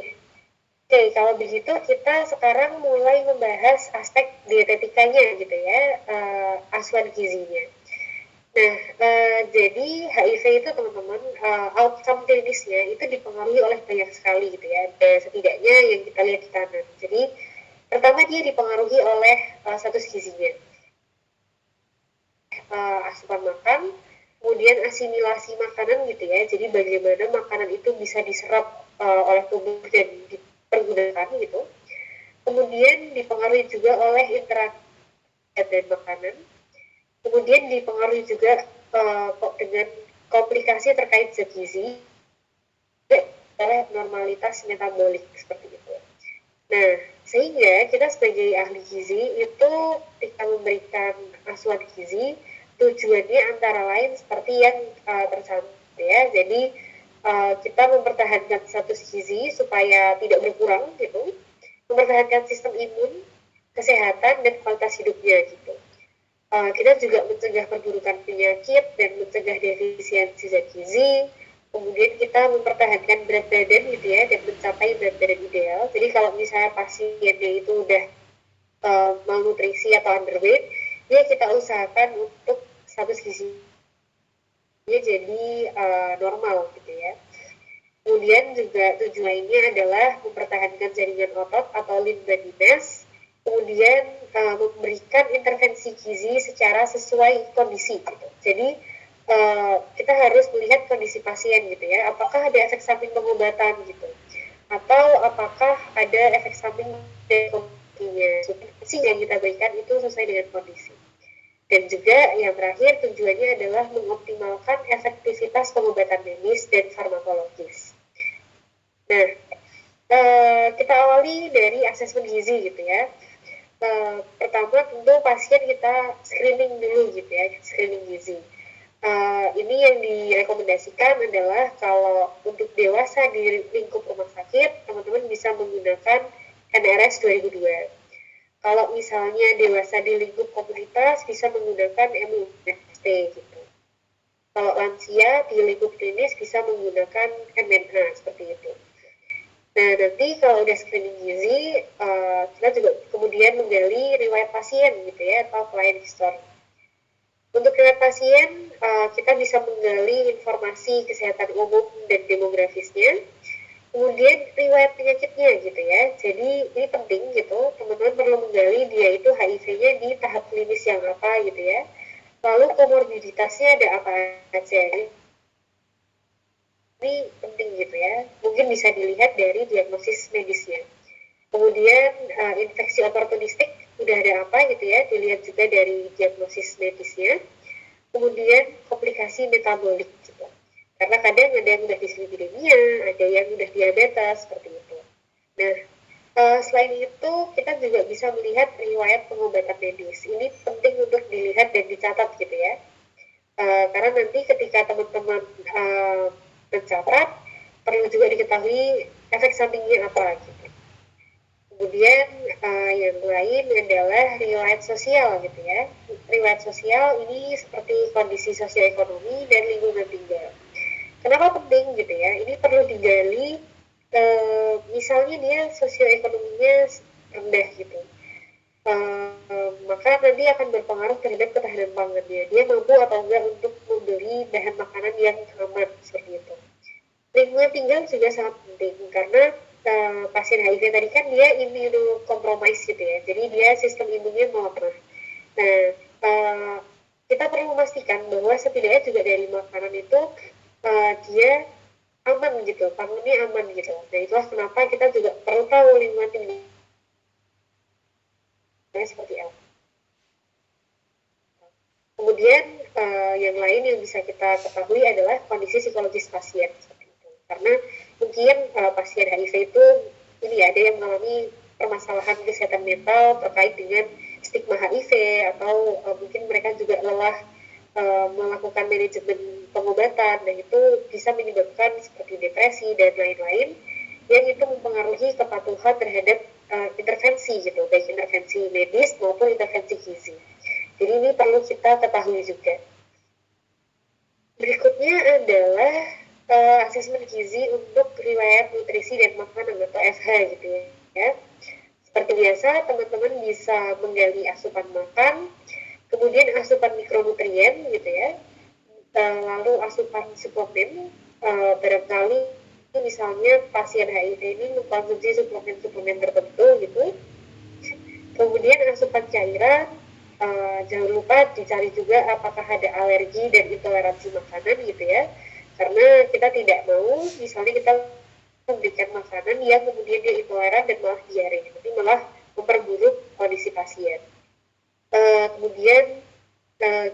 Oke, kalau begitu kita sekarang mulai membahas aspek dietetikanya gitu ya, asuhan gizinya. Nah, jadi HIV itu teman-teman, outcome klinisnya itu dipengaruhi oleh banyak sekali gitu ya. Setidaknya yang kita lihat di kanan. Jadi pertama dia dipengaruhi oleh status gizinya, asupan makan, kemudian asimilasi makanan gitu ya. Jadi bagaimana makanan itu bisa diserap oleh tubuh dan dipergunakan gitu. Kemudian dipengaruhi juga oleh interaksi dan makanan. Kemudian dipengaruhi juga dengan komplikasi terkait zat gizi oleh normalitas metabolik seperti itu. Nah, sehingga kita sebagai ahli gizi itu ketika memberikan asuhan gizi, tujuannya antara lain seperti yang tercantum ya. Jadi kita mempertahankan status gizi supaya tidak berkurang gitu, mempertahankan sistem imun, kesehatan dan kualitas hidupnya gitu. Kita juga mencegah perburukan penyakit dan mencegah defisiensi zat gizi. Kemudian kita mempertahankan berat badan gitu ya dan mencapai berat badan ideal. Jadi kalau misalnya pasiennya itu udah malnutrisi atau underweight, ya kita usahakan untuk status gizinya jadi normal gitu ya. Kemudian juga tujuan lainnya adalah mempertahankan jaringan otot atau lean body mass, kemudian memberikan intervensi gizi secara sesuai kondisi gitu. Jadi kita harus melihat kondisi pasien gitu ya, apakah ada efek samping pengobatan gitu, atau apakah ada efek samping dari kondisinya. Jadi yang kita berikan itu sesuai dengan kondisi. Dan juga yang terakhir tujuannya adalah mengoptimalkan efektivitas pengobatan medis dan farmakologis. Nah, kita awali dari asesmen gizi gitu ya. Pertama tentu pasien kita screening dulu gitu ya, screening gizi. Ini yang direkomendasikan adalah kalau untuk dewasa di lingkup rumah sakit, teman-teman bisa menggunakan NRS 2002. Kalau misalnya dewasa di lingkup komunitas, bisa menggunakan MUST gitu. Kalau lansia di lingkup klinis bisa menggunakan MNA seperti itu. Nah, nanti kalau udah screening gizi, kita juga kemudian menggali riwayat pasien gitu ya, atau client history. Untuk riwayat pasien, kita bisa menggali informasi kesehatan umum dan demografisnya, kemudian riwayat penyakitnya gitu ya. Jadi ini penting gitu, teman-teman perlu menggali dia itu HIV-nya di tahap klinis yang apa gitu ya. Lalu komorbiditasnya ada apa aja. Ini penting gitu ya. Mungkin bisa dilihat dari diagnosis medisnya. Kemudian infeksi oportunistik udah ada apa gitu ya, dilihat juga dari diagnosis medisnya. Kemudian komplikasi metabolik gitu. Karena kadang ada yang udah dislipidemia, ada yang udah diabetes seperti itu. Nah, selain itu kita juga bisa melihat riwayat pengobatan medis. Ini penting untuk dilihat dan dicatat gitu ya. Karena nanti ketika teman-teman mencatat, perlu juga diketahui efek sampingnya apa gitu. Kemudian yang lain adalah riwayat sosial gitu ya. Riwayat sosial ini seperti kondisi sosial ekonomi dan lingkungan tinggal. Kenapa penting gitu ya? Ini perlu digali. Misalnya dia sosioekonominya rendah gitu. Maka nanti akan berpengaruh terhadap ketahanan pangannya. Dia mampu atau enggak untuk membeli bahan makanan yang aman seperti itu. Lingkungan tinggal juga sangat penting karena pasien HIV tadi kan dia immunocompromised gitu ya, jadi dia sistem imunnya melemah. Nah, kita perlu memastikan bahwa setidaknya juga dari makanan itu dia aman gitu, pangannya aman gitu. Nah, itulah kenapa kita juga perlu tahu lingkungan tinggal seperti apa. Kemudian yang lain yang bisa kita ketahui adalah kondisi psikologis pasien seperti itu. Karena mungkin pasien HIV itu ini ada yang mengalami permasalahan kesehatan mental terkait dengan stigma HIV atau mungkin mereka juga lelah melakukan manajemen pengobatan dan itu bisa menyebabkan seperti depresi dan lain-lain yang itu mempengaruhi kepatuhan terhadap intervensi gitu, baik intervensi medis maupun intervensi gizi. Jadi ini perlu kita ketahui juga. Berikutnya adalah asesmen gizi untuk riwayat nutrisi dan makanan atau FH gitu ya. Seperti biasa, teman-teman bisa menggali asupan makan, kemudian asupan mikronutrien gitu ya, lalu asupan suplemen, barangkali misalnya pasien HIV ini mengkonsumsi suplemen-suplemen tertentu gitu. Kemudian asupan cairan, jangan lupa dicari juga apakah ada alergi dan intoleransi makanan gitu ya, karena kita tidak mau misalnya kita memberikan makanan yang kemudian dia intoleran dan malah diare, nanti malah memperburuk kondisi pasien. Kemudian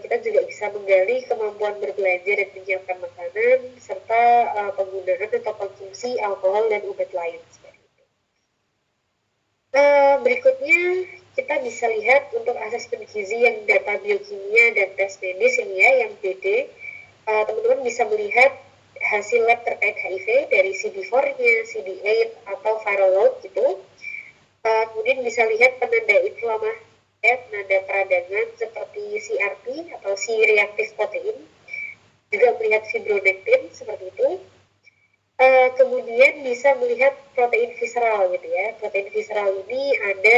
kita juga bisa menggali kemampuan berbelanja dan menyiapkan makanan serta penggunaan atau konsumsi alkohol dan obat lain. Berikutnya kita bisa lihat untuk asesmen gizi yang data biokimia dan tes medis ini ya, yang BD. Teman-teman bisa melihat hasil lab terkait HIV dari CD4-nya, CD8 atau viral load gitu. Kemudian bisa lihat penanda inflamasi, penanda peradangan seperti CRP atau C-reactive protein, juga melihat fibronectin seperti itu. Kemudian bisa melihat protein visceral gitu ya. Protein visceral ini ada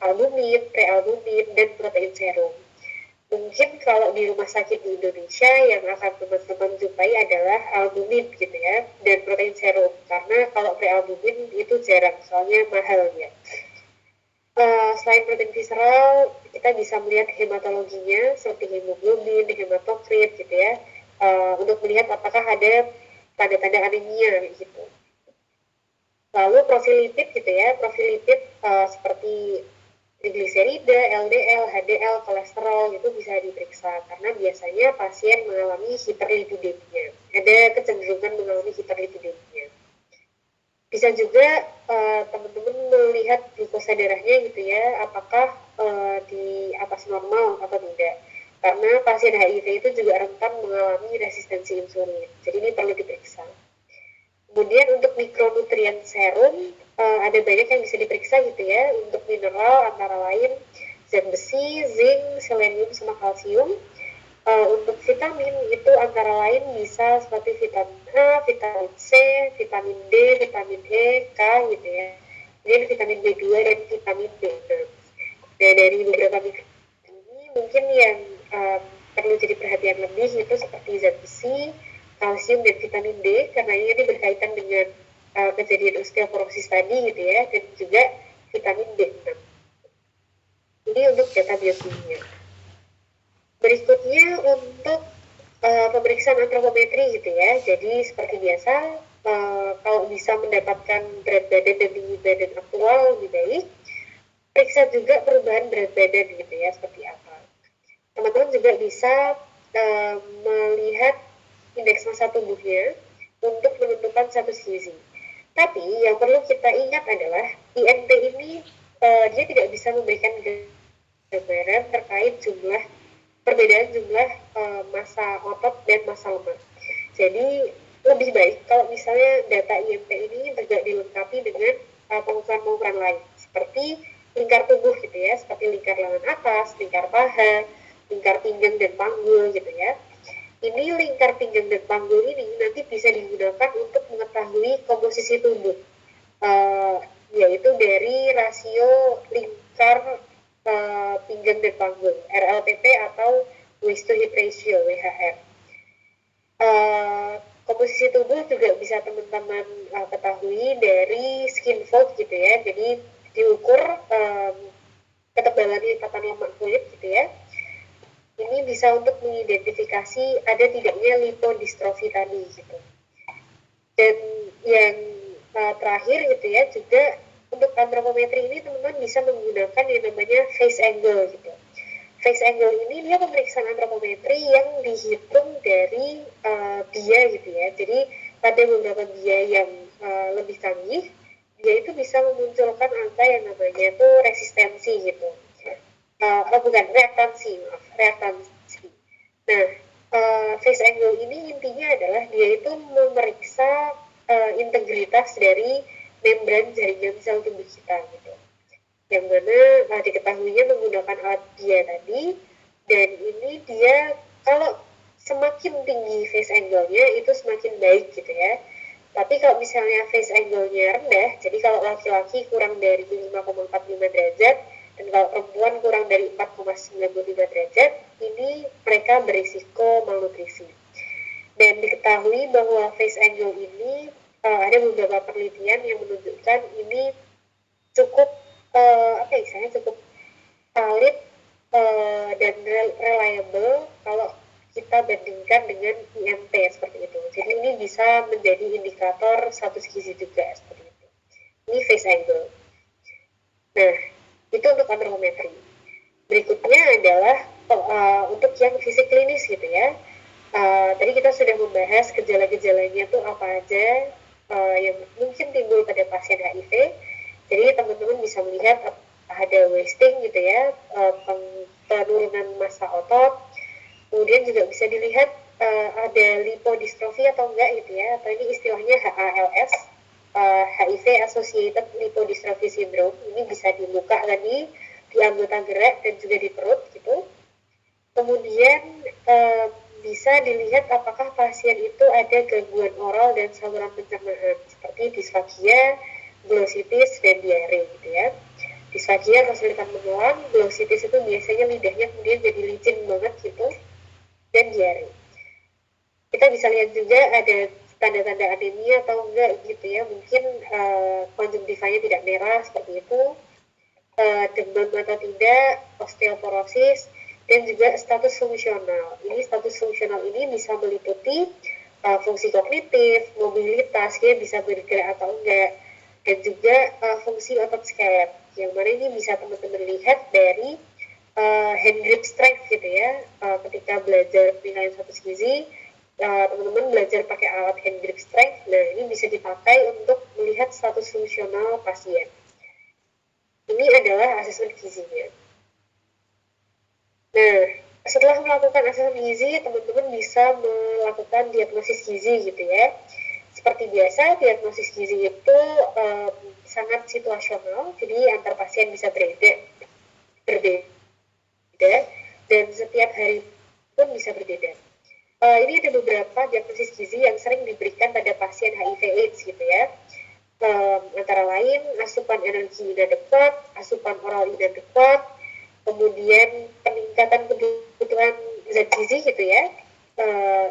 albumin, prealbumin, dan protein serum. Mungkin kalau di rumah sakit di Indonesia yang akan teman-teman jumpai adalah albumin gitu ya, dan protein serum. Karena kalau prealbumin itu jarang, soalnya mahal ya. Selain protein visceral, kita bisa melihat hematologinya seperti hemoglobin, hematokrit gitu ya, untuk melihat apakah ada tanda-tanda anemia gitu. Lalu profil lipid gitu ya, profil lipid seperti trigliserida, LDL, HDL, kolesterol itu bisa diperiksa karena biasanya pasien mengalami hiperlipidemia. Ada kecenderungan mengalami hiperlipidemia. Bisa juga teman-teman melihat glukosa darahnya gitu ya, apakah di atas normal atau tidak. Karena pasien HIV itu juga rentan mengalami resistensi insulin. Jadi ini perlu diperiksa. Kemudian untuk mikronutrien serum, ada banyak yang bisa diperiksa gitu ya. Untuk mineral antara lain zat besi, zinc, selenium, sama kalsium. Untuk vitamin itu antara lain bisa seperti vitamin A, vitamin C, vitamin D, vitamin E, K gitu ya. Kemudian vitamin B2 dan vitamin B6. Nah dari beberapa vitamin ini mungkin yang perlu jadi perhatian lebih itu seperti zat besi, kalsium, dan vitamin D karena ini berkaitan dengan kejadian osteoporosis tadi gitu ya, dan juga vitamin B6. Ini untuk data biokimia. Berikutnya untuk pemeriksaan antropometri gitu ya. Jadi seperti biasa, kalau bisa mendapatkan berat badan dan tinggi badan aktual lebih baik, periksa juga perubahan berat badan gitu ya, seperti apa. Teman-teman juga bisa melihat indeks massa tubuhnya untuk menentukan status gizi. Tapi yang perlu kita ingat adalah IMT ini dia tidak bisa memberikan gambaran terkait perbedaan jumlah massa otot dan massa lemak. Jadi lebih baik kalau misalnya data IMT ini juga dilengkapi dengan pengukuran-pengukuran lain seperti lingkar tubuh gitu ya, seperti lingkar lengan atas, lingkar paha, lingkar pinggang dan panggul gitu ya. Ini lingkar pinggang dan panggul ini nanti bisa digunakan untuk mengetahui komposisi tubuh, yaitu dari rasio lingkar pinggang dan panggul RLPP atau waist to hip ratio WHR. Komposisi tubuh juga bisa teman-teman ketahui dari skin fold gitu ya, jadi diukur ketebalan ikatan lemak kulit gitu ya. Ini bisa untuk mengidentifikasi ada tidaknya lipodystrofi tadi gitu. Dan yang terakhir gitu ya, juga untuk antropometri ini teman-teman bisa menggunakan yang namanya face angle gitu. Face angle ini dia pemeriksaan antropometri yang dihitung dari bia gitu ya. Jadi pada beberapa bia yang lebih canggih, dia itu bisa memunculkan angka yang namanya itu resistensi gitu. Bukan reaktansi. Nah, face angle ini intinya adalah dia itu memeriksa integritas dari membran jaringan sel tubuh kita gitu. Yang mana diketahuinya menggunakan alat dia tadi, dan ini dia kalau semakin tinggi face angle-nya itu semakin baik gitu ya. Tapi kalau misalnya face angle-nya rendah, jadi kalau laki-laki kurang dari 5,45 derajat dan kalau perempuan kurang dari 4,95 derajat, ini mereka berisiko malnutrisi. Dan diketahui bahwa face angle ini ada beberapa penelitian yang menunjukkan ini cukup cukup valid dan reliable kalau kita bandingkan dengan IMT seperti itu. Jadi ini bisa menjadi indikator status gizi juga seperti itu. Ini face angle. Nah, itu untuk antropometri. Berikutnya adalah untuk yang fisik klinis gitu ya. Tadi kita sudah membahas gejala-gejalanya tuh apa aja yang mungkin timbul pada pasien HIV. Jadi teman-teman bisa melihat ada wasting gitu ya, penurunan massa otot. Kemudian juga bisa dilihat ada lipodystrofi atau enggak gitu ya, atau ini istilahnya HALS, HIV Associated Lipodystrophy Syndrome. Ini bisa di muka tadi, di anggota gerak dan juga di perut gitu. Kemudian bisa dilihat apakah pasien itu ada gangguan oral dan saluran pencernaan seperti disfagia, glossitis, dan diare gitu ya. Disfagia kesulitan menelan, glossitis itu biasanya lidahnya kemudian jadi licin banget gitu, dan diare. Kita bisa lihat juga ada tanda-tanda anemia atau enggak gitu ya, mungkin konjungtivanya tidak merah seperti itu, demam atau tidak, osteoporosis, dan juga status fungsional. Ini status fungsional ini bisa meliputi fungsi kognitif, mobilitas, dia bisa bergerak atau enggak, dan juga fungsi otot skelet. Yang mana ini bisa teman-teman lihat dari hand grip strength gitu ya. Ketika belajar penilaian status gizi, teman-teman belajar pakai alat hand grip strength. Nah, ini bisa dipakai untuk melihat status fungsional pasien. Ini adalah asesmen gizinya. Nah, setelah melakukan asesmen gizi, teman-teman bisa melakukan diagnosis gizi gitu ya. Seperti biasa, diagnosis gizi itu sangat situasional, jadi antar pasien bisa berbeda, dan setiap hari pun bisa berbeda. Ini ada beberapa diagnosis gizi yang sering diberikan pada pasien HIV/AIDS gitu ya. Antara lain asupan energi inadekuat, asupan oral inadekuat, kemudian peningkatan kebutuhan zat gizi gitu ya.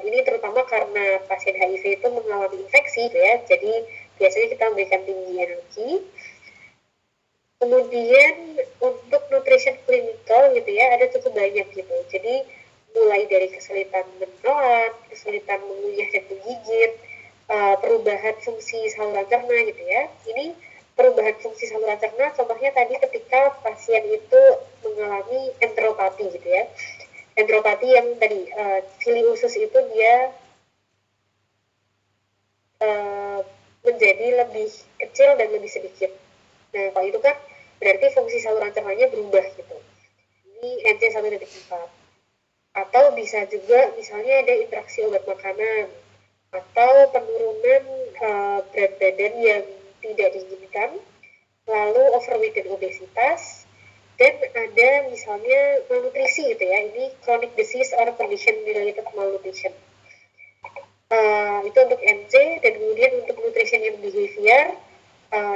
Ini terutama karena pasien HIV itu mengalami infeksi gitu ya, jadi biasanya kita memberikan tinggi energi. Kemudian untuk nutrition clinical gitu ya, ada cukup banyak gitu. Jadi mulai dari kesulitan menelan, kesulitan mengunyah dan menggigit, perubahan fungsi saluran cerna gitu ya. Ini perubahan fungsi saluran cerna contohnya tadi ketika pasien itu mengalami enteropati gitu ya. Enteropati yang tadi cili usus itu dia menjadi lebih kecil dan lebih sedikit. Nah, kalau itu kan berarti fungsi saluran cernanya berubah gitu. Ini NC1.4. Atau bisa juga misalnya ada interaksi obat makanan atau penurunan berat badan yang tidak diinginkan, lalu overweight dan obesitas, dan ada misalnya malnutrisi gitu ya, ini chronic disease or condition related malnutrition. Itu untuk NC. Dan kemudian untuk nutrition and behavior,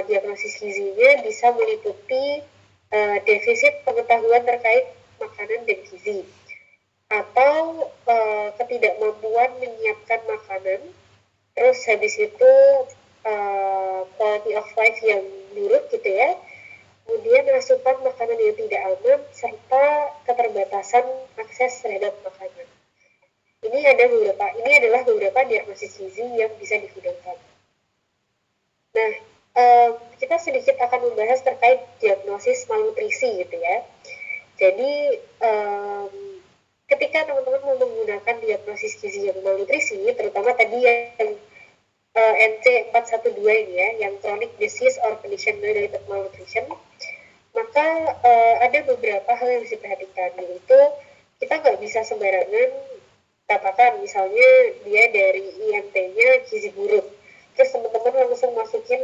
diagnosis gizinya bisa meliputi defisit pengetahuan terkait makanan dan gizi, atau ketidakmampuan menyiapkan makanan, terus habis itu quality of life yang buruk gitu ya, kemudian asupan makanan yang tidak aman, serta keterbatasan akses terhadap makanan. Ini adalah beberapa diagnosis gizi yang bisa digunakan. Nah, kita sedikit akan membahas terkait diagnosis malnutrisi gitu ya. Jadi ketika teman-teman mau menggunakan diagnosis gizi yang malnutrisi, terutama tadi yang NC412 ini ya, yang chronic disease or condition related malnutrition, maka ada beberapa hal yang harus diperhatikan, yaitu kita nggak bisa sembarangan katakan misalnya dia dari IMT-nya gizi buruk, terus teman-teman langsung masukin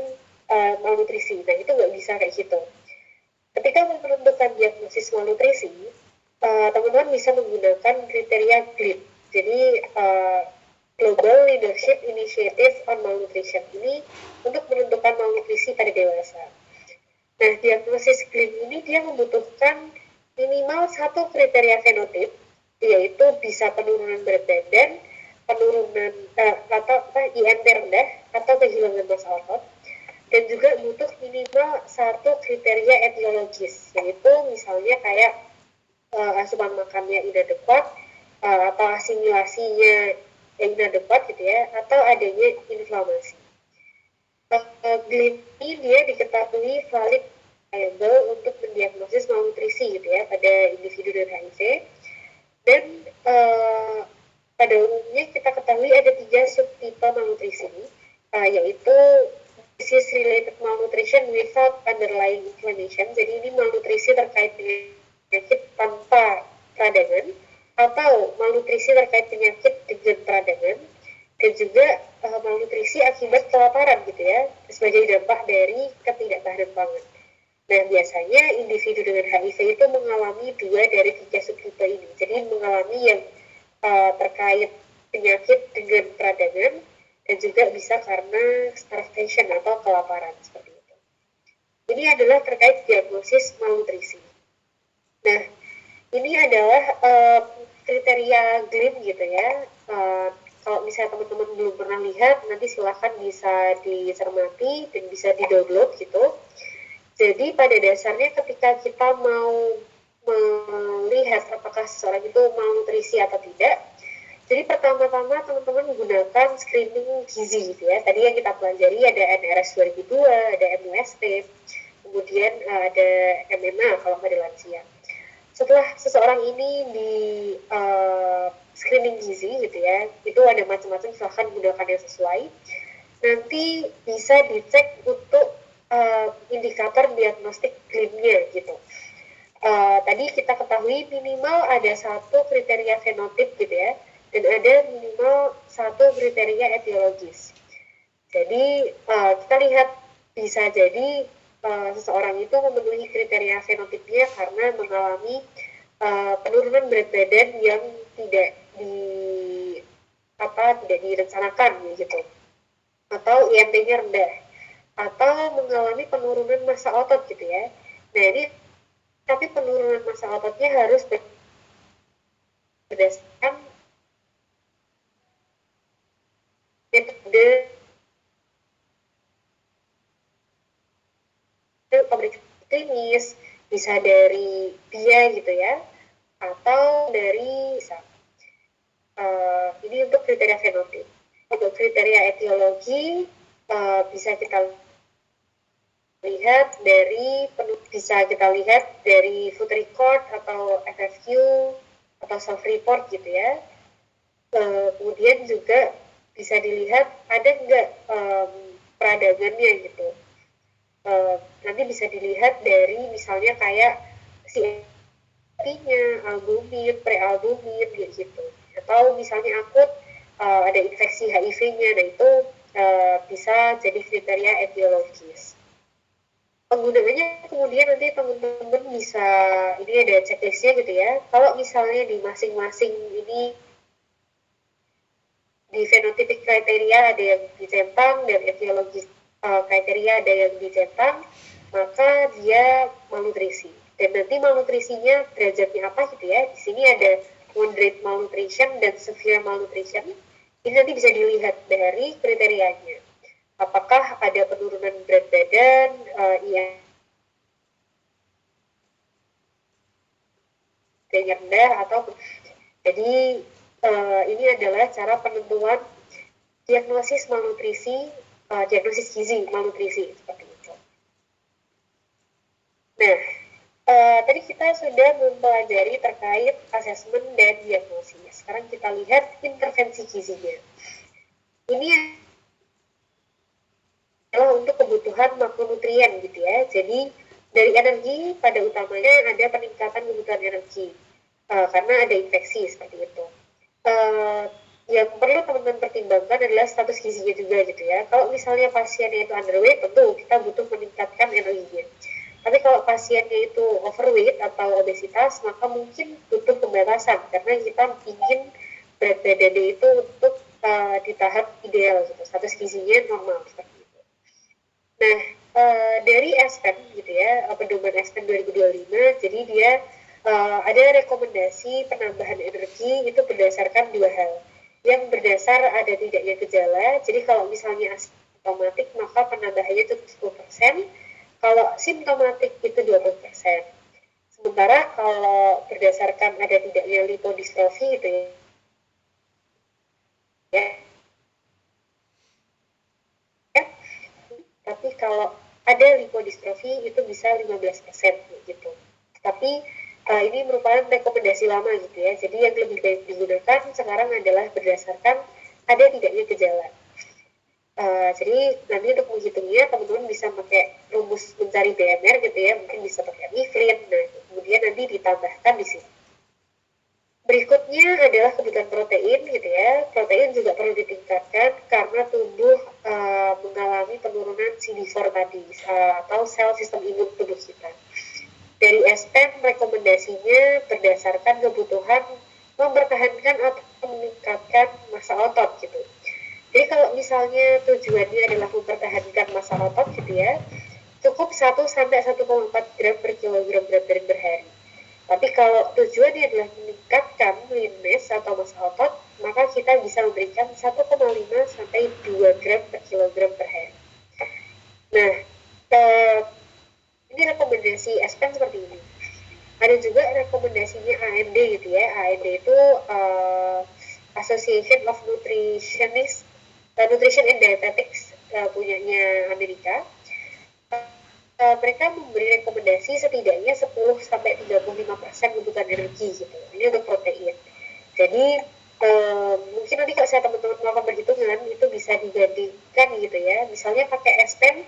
malnutrisi. Nah, itu nggak bisa kayak gitu. Ketika menentukan diagnosis malnutrisi, teman-teman bisa menggunakan kriteria GLID. Jadi Global Leadership Initiative on Malnutrition ini untuk menentukan malnutrisi pada dewasa. Nah, diagnosis GLIM ini dia membutuhkan minimal satu kriteria fenotip, yaitu bisa penurunan berat badan, penurunan atau IMP rendah atau kehilangan massa otot, dan juga butuh minimal satu kriteria etiologis, yaitu misalnya kayak asupan makannya inadequat, atau asimilasinya inadequat gitu ya, atau adanya inflamasi. GLIM ini dia diketahui valid untuk mendiagnosis malnutrisi gitu ya pada individu dengan HIV, dan pada umumnya kita ketahui ada 3 subtipe malnutrisi, yaitu disease related malnutrition without underlying inflammation. Jadi ini malnutrisi terkait penyakit tanpa peradangan, atau malnutrisi terkait penyakit dengan peradangan, dan juga malnutrisi akibat kelaparan gitu ya, sebagai dampak dari ketidaktahanan pangan. Nah, biasanya individu dengan HIV itu mengalami 2 dari 3 subtipe ini. Jadi mengalami yang terkait penyakit dengan peradangan, dan juga bisa karena starvation atau kelaparan seperti itu. Ini adalah terkait diagnosis malnutrisi. Nah, ini adalah kriteria GLIM gitu ya. Kalau misalnya teman-teman belum pernah lihat, nanti silahkan bisa dicermati dan bisa di-download gitu. Jadi pada dasarnya ketika kita mau melihat apakah seseorang itu malnutrisi atau tidak, jadi pertama-tama teman-teman menggunakan screening gizi gitu ya. Tadi yang kita pelajari ada NRS 2002, ada MUST, kemudian ada MMA kalau pada lansia. Setelah seseorang ini di screening gizi gitu ya, itu ada macam-macam, silahkan gunakan yang sesuai. Nanti bisa dicek untuk indikator diagnostik GLIM-nya gitu. Tadi kita ketahui minimal ada satu kriteria fenotip gitu ya, dan ada minimal satu kriteria etiologis. Jadi kita lihat bisa jadi seseorang itu memenuhi kriteria fenotipnya karena mengalami penurunan berat badan yang tidak direncanakan gitu, atau IMP-nya rendah, atau mengalami penurunan massa otot gitu ya. Nah, ini tapi penurunan massa ototnya harus berdasarkan metode pemeriksaan klinis, bisa dari dia gitu ya, atau dari ini untuk kriteria fenotip. Untuk kriteria etiologi bisa kita lihat dari food record atau FFQ atau self report gitu ya. Kemudian juga bisa dilihat ada nggak peradangannya gitu. Nanti bisa dilihat dari misalnya kayak CRP-nya, albumin, prealbumin gitu. Atau misalnya akut ada infeksi HIV-nya, nah itu bisa jadi kriteria etiologis. Penggunaannya kemudian nanti teman-teman bisa, ini ada checklistnya gitu ya. Kalau misalnya di masing-masing ini di fenotipik kriteria ada yang dicentang dan etiologis kriteria ada yang dicentang, maka dia malnutrisi. Dan nanti malnutrisinya derajatnya apa gitu ya. Di sini ada moderate malnutrition dan severe malnutrition. Ini nanti bisa dilihat dari kriterianya. Apakah ada penurunan berat badan, yang rendah, atau jadi ini adalah cara penentuan diagnosis malnutrisi, diagnosis gizi malnutrisi seperti itu. Nah, tadi kita sudah mempelajari terkait asesmen dan diagnosis. Sekarang kita lihat intervensi gizinya. Ini adalah untuk kebutuhan makronutrien gitu ya. Jadi dari energi pada utamanya ada peningkatan kebutuhan energi karena ada infeksi seperti itu. Yang perlu teman-teman pertimbangkan adalah status gizinya juga gitu ya. Kalau misalnya pasiennya itu underweight, tentu kita butuh meningkatkan energinya. Tapi kalau pasiennya itu overweight atau obesitas, maka mungkin butuh pembatasan karena kita ingin berat badannya itu untuk di tahap ideal gitu, status gizinya normal seperti itu. Nah, dari Aspen gitu ya, pedoman Aspen 2025, jadi dia ada rekomendasi penambahan energi itu berdasarkan dua hal. Yang berdasar ada tidaknya gejala, jadi kalau misalnya asimptomatik maka penambahannya itu 10%, kalau simptomatik itu 20%. Sementara kalau berdasarkan ada tidaknya lipodystrofi gitu ya, tapi kalau ada lipodystrofi itu bisa 15% gitu. Tapi ini merupakan rekomendasi lama gitu ya. Jadi yang lebih baik digunakan sekarang adalah berdasarkan ada tidaknya gejala. Jadi nanti untuk menghitungnya teman-teman bisa pakai rumus mencari BMR gitu ya, mungkin bisa pakai Miflin. Nah, kemudian nanti ditambahkan di sini. Berikutnya adalah kebutuhan protein gitu ya. Protein juga perlu ditingkatkan karena tubuh mengalami penurunan CD4 tadi atau sel sistem imun tubuh kita. Dari SPM rekomendasinya berdasarkan kebutuhan mempertahankan atau meningkatkan massa otot gitu. Jadi kalau misalnya tujuannya adalah mempertahankan massa otot gitu ya, cukup 1 sampai 1,4 gram per kilogram berat badan per hari. Tapi kalau tujuannya adalah meningkatkan lean mass atau massa otot, maka kita bisa memberikan 1,5 sampai 2 gram per kilogram per hari. Nah, ini rekomendasi SPM seperti ini. Ada juga rekomendasinya AND gitu ya. AND itu Association of Nutrition and Dietetics, punyanya Amerika. Mereka memberi rekomendasi setidaknya 10-35% kebutuhan energi gitu. Ini untuk protein. Jadi mungkin nanti kalau saya teman-teman melakukan perhitungan itu bisa dibandingkan gitu ya. Misalnya pakai SPM,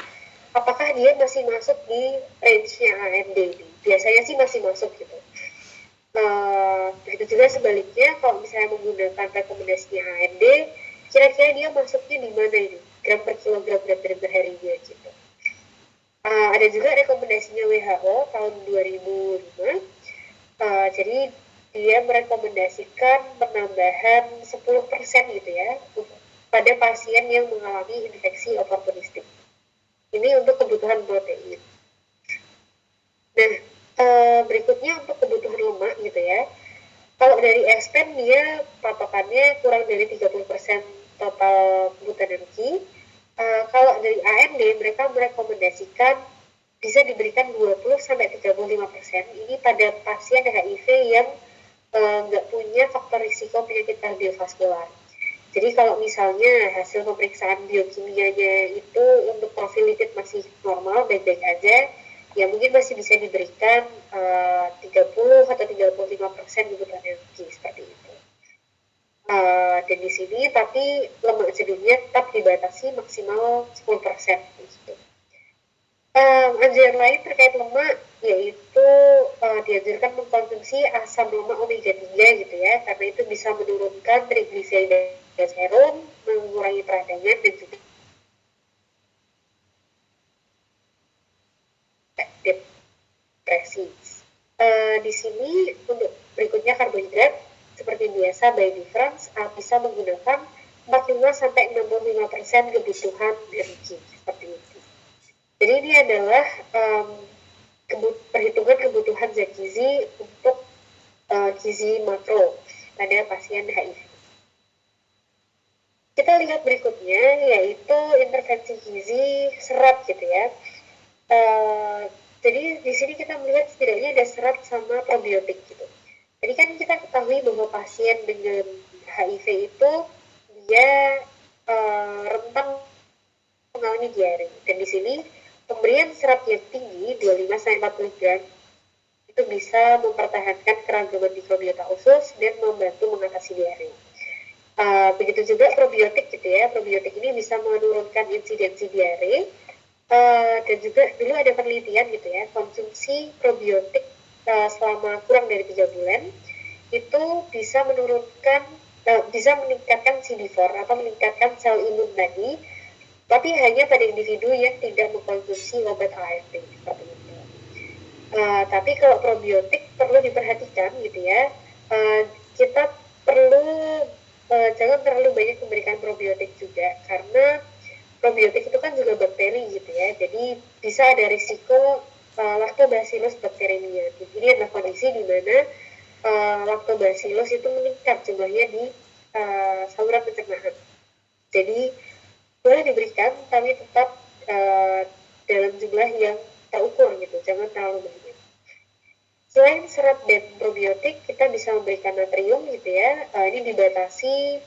apakah dia masih masuk di range-nya AMD ini? Biasanya sih masih masuk gitu. Begitu juga sebaliknya, kalau misalnya menggunakan rekomendasinya AMD, kira-kira dia masuknya di mana ini? Gram per kilogram berat badan per harinya gitu. Ada juga rekomendasinya WHO tahun 2005. Jadi dia merekomendasikan penambahan 10% gitu ya pada pasien yang mengalami infeksi oportunistik. Ini untuk kebutuhan protein. Nah, berikutnya untuk kebutuhan lemak gitu ya. Kalau dari Aspen dia patokannya kurang dari 30% total kebutuhan energi. Kalau dari AMD mereka merekomendasikan bisa diberikan 20-35%. Ini pada pasien HIV yang nggak punya faktor risiko penyakit kardiovaskular. Jadi kalau misalnya hasil pemeriksaan biokimianya itu untuk profil lipid masih normal, baik-baik aja, ya mungkin masih bisa diberikan 30 atau 35% kebutuhan energi seperti itu. Dan di sini tapi lemak jenuhnya tetap dibatasi maksimal 10% gitu. Anjuran lain terkait lemak yaitu dianjurkan mengkonsumsi asam lemak omega 3 gitu ya, karena itu bisa menurunkan trigliserida serum, mengurangi peradangan dan juga depresi. Di sini untuk berikutnya karbohidrat seperti biasa by difference bisa menggunakan 45-65% kebutuhan energi seperti itu. Jadi ini adalah perhitungan kebutuhan zat gizi untuk gizi makro pada pasien HIV. Kita lihat berikutnya yaitu intervensi gizi serat gitu ya. Jadi di sini kita melihat setidaknya ada serat sama probiotik gitu. Jadi kan kita ketahui bahwa pasien dengan HIV itu dia rentan mengalami diare. Dan di sini pemberian serat yang tinggi 25-40 gram itu bisa mempertahankan keragaman mikrobiota usus dan membantu mengatasi diare. Begitu juga probiotik gitu ya. Probiotik ini bisa menurunkan insidensi diare. Dan juga dulu ada penelitian gitu ya, konsumsi probiotik selama kurang dari 3 bulan itu bisa menurunkan, bisa meningkatkan CD4 atau meningkatkan sel imun tadi, tapi hanya pada individu yang tidak mengkonsumsi obat ART seperti itu. Tapi kalau probiotik perlu diperhatikan gitu ya, kita perlu jangan terlalu banyak memberikan probiotik juga, karena probiotik itu kan juga bakteri gitu ya, jadi bisa ada risiko lactobacillus bacteremia. Jadi adalah kondisi di mana lactobacillus itu meningkat jumlahnya di saluran pencernaan. Jadi boleh diberikan, tapi tetap dalam jumlah yang terukur gitu, jangan terlalu banyak. Selain serat dan probiotik, kita bisa memberikan natrium gitu ya. Ini dibatasi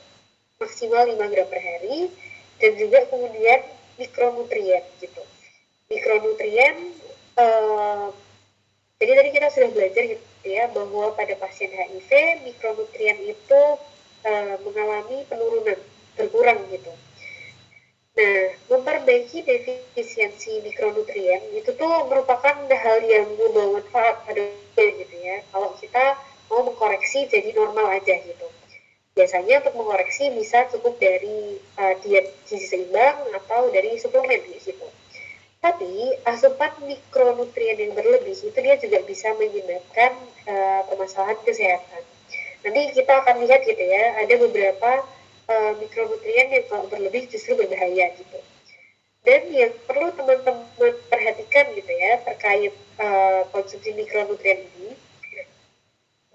maksimal 5 gram per hari, dan juga kemudian mikronutrien gitu. Mikronutrien, jadi tadi kita sudah belajar gitu ya, bahwa pada pasien HIV mikronutrien itu mengalami penurunan, berkurang gitu. Nah, memperbaiki defisiensi mikronutrien itu tuh merupakan hal yang membawa manfaat pada gitu ya. Kalau kita mau mengkoreksi jadi normal aja gitu. Biasanya untuk mengoreksi bisa cukup dari diet gizi seimbang atau dari suplemen gitu. Tapi asupan mikronutrien yang berlebih itu dia juga bisa menyebabkan permasalahan kesehatan. Nanti kita akan lihat gitu ya, ada beberapa mikronutrien yang kalau berlebih justru berbahaya gitu. Dan yang perlu teman-teman perhatikan gitu ya terkait konsumsi mikronutrien ini,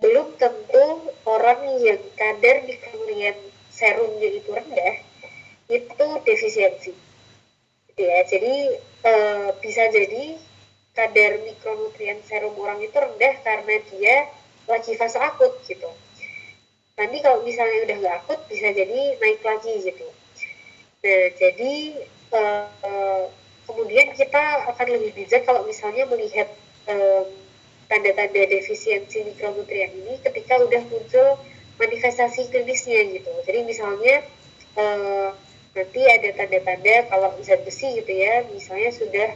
belum tentu orang yang kadar mikronutrien serumnya itu rendah itu defisiensi. Gitu ya. Jadi bisa jadi kadar mikronutrien serum orang itu rendah karena dia lagi fase akut gitu. Nanti kalau misalnya udah nggak akut bisa jadi naik lagi gitu. Nah, jadi kemudian kita akan lebih bijak kalau misalnya melihat tanda-tanda defisiensi mikronutrien ini ketika udah muncul manifestasi klinisnya gitu. Jadi misalnya nanti ada tanda-tanda kalau zat besi gitu ya, misalnya sudah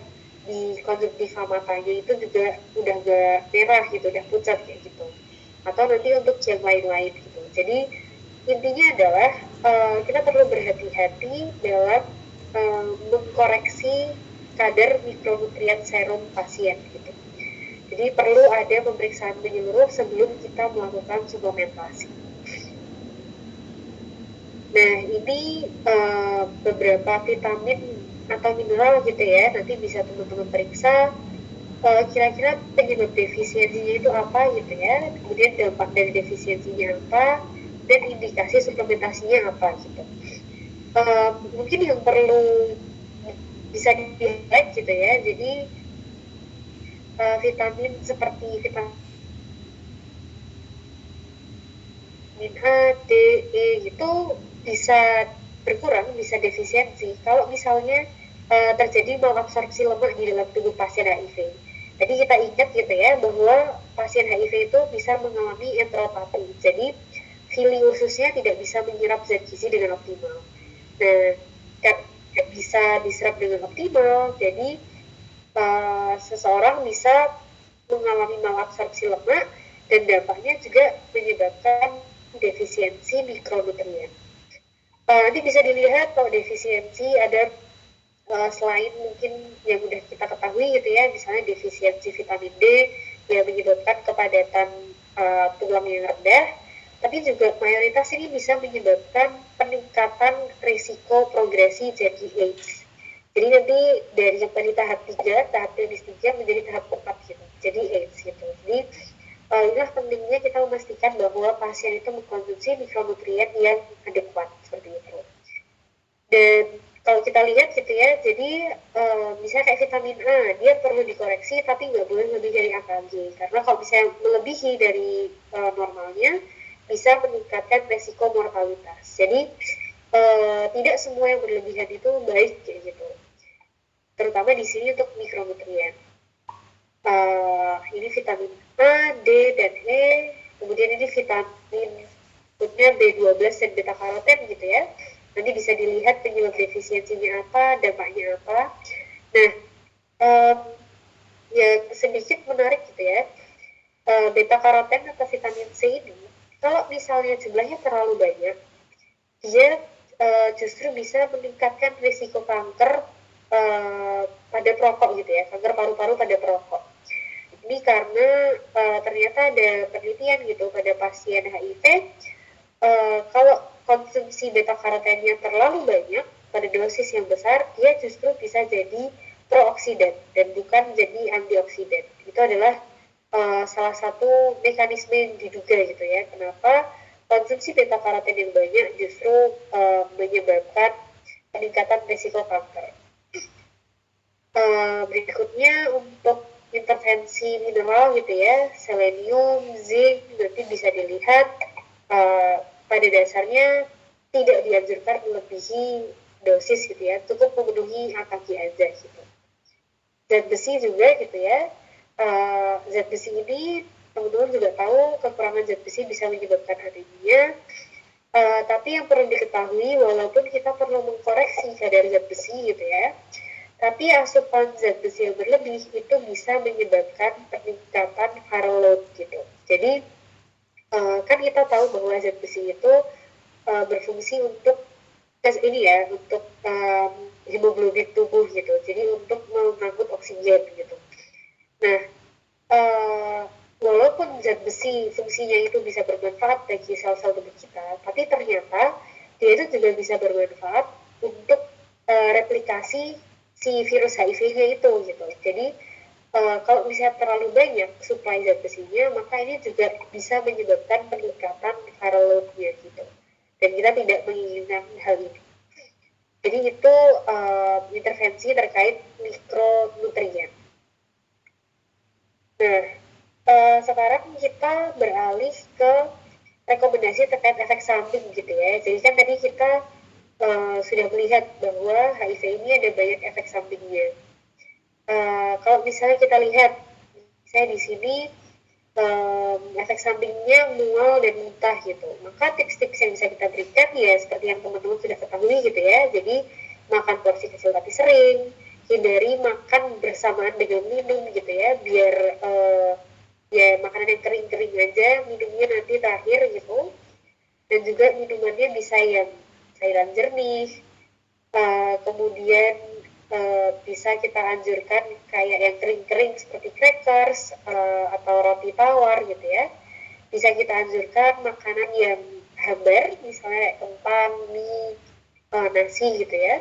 di konjungtiva matanya itu juga udah gak merah gitu, udah pucat kayak gitu. Atau nanti untuk yang lain-lain gitu. Jadi intinya adalah kita perlu berhati-hati dalam mengkoreksi kadar mikronutrien serum pasien gitu. Jadi perlu ada pemeriksaan menyeluruh sebelum kita melakukan suplementasi. Nah, ini beberapa vitamin atau mineral gitu ya, nanti bisa teman-teman periksa kira-kira penyebab defisiensinya itu apa gitu ya, kemudian dampak dari defisiensinya apa, dan indikasi suplementasinya apa gitu. Mungkin yang perlu bisa dilihat gitu ya, jadi vitamin seperti vitamin A, D, E itu bisa berkurang, bisa defisiensi kalau misalnya terjadi malabsorpsi lemak di dalam tubuh pasien HIV. Jadi kita ingat gitu ya bahwa pasien HIV itu bisa mengalami enteropati. Jadi fili ususnya tidak bisa menyerap zat gizi dengan optimal. Nah, tidak bisa diserap dengan optimal, jadi seseorang bisa mengalami malabsorpsi lemak dan dampaknya juga menyebabkan defisiensi mikronutrien. Nanti bisa dilihat kalau defisiensi ada selain mungkin yang udah kita ketahui gitu ya, misalnya defisiensi vitamin D yang menyebabkan kepadatan tulang yang rendah, tapi juga mayoritas ini bisa menyebabkan peningkatan risiko progresi jadi AIDS. Jadi nanti dari yang tadi tahap 3, tahap klinis 3 menjadi tahap 4 gitu, jadi AIDS gitu. Jadi inilah pentingnya kita memastikan bahwa pasien itu mengkonsumsi mikronutrien yang adekuat seperti itu. Dan kalau kita lihat gitu ya, jadi misalnya kayak vitamin A, dia perlu dikoreksi tapi nggak boleh lebih dari AKG. Karena kalau misalnya melebihi dari normalnya, bisa meningkatkan resiko mortalitas. Jadi tidak semua yang berlebihan itu baik kayak gitu. Terutama di sini untuk mikronutrien. Ini vitamin A, D, dan E, kemudian ini vitamin B12 dan beta karoten gitu ya. Nanti bisa dilihat penyebab defisiensinya apa, dampaknya apa. Nah, yang sedikit menarik gitu ya, beta karoten atau vitamin C ini, kalau misalnya jumlahnya terlalu banyak, dia justru bisa meningkatkan risiko kanker pada perokok gitu ya, kanker paru-paru pada perokok. Ini karena ternyata ada penelitian gitu pada pasien HIV kalau konsumsi beta karotennya terlalu banyak pada dosis yang besar, dia justru bisa jadi prooksidan dan bukan jadi antioksidan. Itu adalah salah satu mekanisme yang diduga gitu ya, kenapa konsumsi beta karoten yang banyak justru menyebabkan peningkatan risiko kanker. Berikutnya untuk intervensi mineral gitu ya, selenium, zinc nanti bisa dilihat pada dasarnya tidak dianjurkan melebihi dosis gitu ya, cukup memenuhi AKG aja gitu. Zat besi juga gitu ya, zat besi ini teman-teman juga tahu kekurangan zat besi bisa menyebabkan anemia. Tapi yang perlu diketahui, walaupun kita perlu mengkoreksi kadar zat besi gitu ya, tapi asupan zat besi yang berlebih itu bisa menyebabkan peningkatan viral load gitu. Jadi kan kita tahu bahwa zat besi itu berfungsi untuk ini ya, untuk hemoglobin tubuh gitu. Jadi untuk mengangkut oksigen gitu. Nah, walaupun zat besi fungsinya itu bisa bermanfaat bagi sel-sel tubuh kita, tapi ternyata dia itu juga bisa bermanfaat untuk replikasi si virus HIV-nya itu gitu. Jadi kalau misalnya terlalu banyak suplai zat besinya, maka ini juga bisa menyebabkan peningkatan viral load-nya gitu. Dan kita tidak menginginkan hal ini. Jadi itu intervensi terkait mikronutrien. Nah, sekarang kita beralih ke rekomendasi terkait efek samping gitu ya. Jadi kan tadi kita sudah melihat bahwa HIV ini ada banyak efek sampingnya. Kalau misalnya kita lihat, saya di sini efek sampingnya mual dan muntah gitu. Maka tips-tips yang bisa kita berikan ya seperti yang teman-teman sudah ketahui gitu ya. Jadi makan porsi kecil tapi sering, hindari makan bersamaan dengan minum gitu ya, biar ya makanan yang kering-kering aja, minumnya nanti terakhir gitu. Dan juga minumannya bisa yang cairan jernih, kemudian bisa kita anjurkan kayak yang kering-kering seperti crackers atau roti tawar gitu ya. Bisa kita anjurkan makanan yang hambar, misalnya kentang, mie, nasi gitu ya.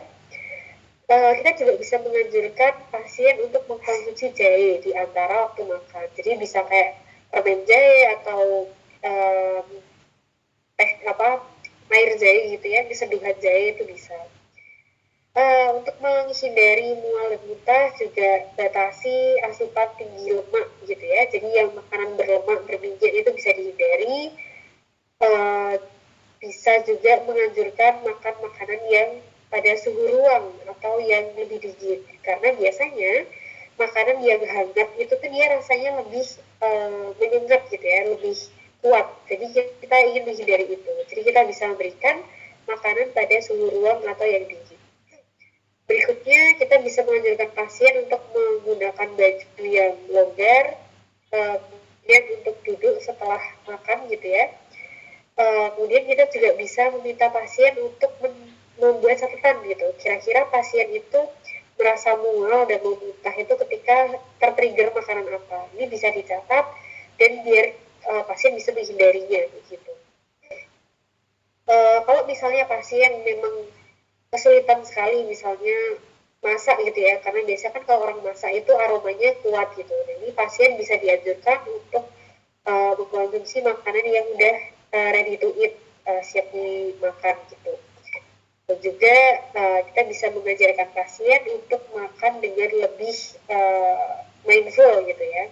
Kita juga bisa menganjurkan pasien untuk mengkonsumsi jahe di antara waktu makan. Jadi bisa kayak permen jahe atau teh apa air jahe gitu ya, diseduhan jahe itu bisa. Untuk menghindari mual dan muntah juga batasi asupan tinggi lemak gitu ya. Jadi yang makanan berlemak berminyak itu bisa dihindari. Uh, Bisa juga menganjurkan makan makanan yang pada suhu ruang atau yang lebih dingin karena biasanya makanan yang hangat itu tuh dia rasanya lebih menyengat gitu ya, lebih kuat. Jadi kita ingin menghindari itu. Jadi kita bisa memberikan makanan pada suhu ruang atau yang dingin. Berikutnya, kita bisa menganjurkan pasien untuk menggunakan baju yang longgar, kemudian untuk duduk setelah makan gitu ya. Kemudian kita juga bisa meminta pasien untuk membuat catatan gitu. Kira-kira pasien itu merasa mual dan muntah itu ketika tertrigger makanan apa. Ini bisa dicatat dan biar pasien bisa menghindarinya gitu. Kalau misalnya pasien memang kesulitan sekali misalnya masak gitu ya, karena biasanya kan kalau orang masak itu aromanya kuat gitu. Nah, ini pasien bisa dianjurkan untuk mengkonsumsi makanan yang udah ready to eat, siap dimakan gitu. Dan juga kita bisa mengajarkan pasien untuk makan dengan lebih mindful gitu ya.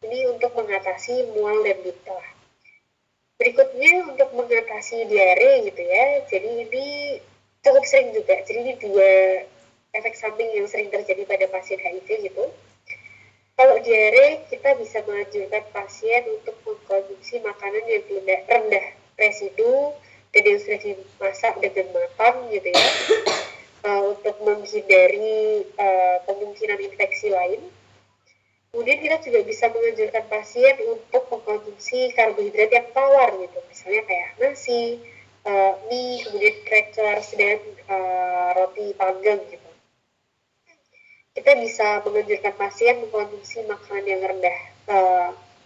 Ini untuk mengatasi mual dan muntah. Berikutnya untuk mengatasi diare gitu ya. Jadi ini cukup sering juga. Jadi ini dua efek samping yang sering terjadi pada pasien HIV gitu. Kalau diare, kita bisa menganjurkan pasien untuk mengkonsumsi makanan yang rendah residu dan yang sudah dimasak dengan matang gitu ya, untuk menghindari kemungkinan infeksi lain. Kemudian kita juga bisa menganjurkan pasien untuk mengkonsumsi karbohidrat yang tawar gitu, misalnya kayak nasi, mie, kemudian crackers dan roti panggang gitu. Kita bisa menganjurkan pasien mengkonsumsi makanan yang rendah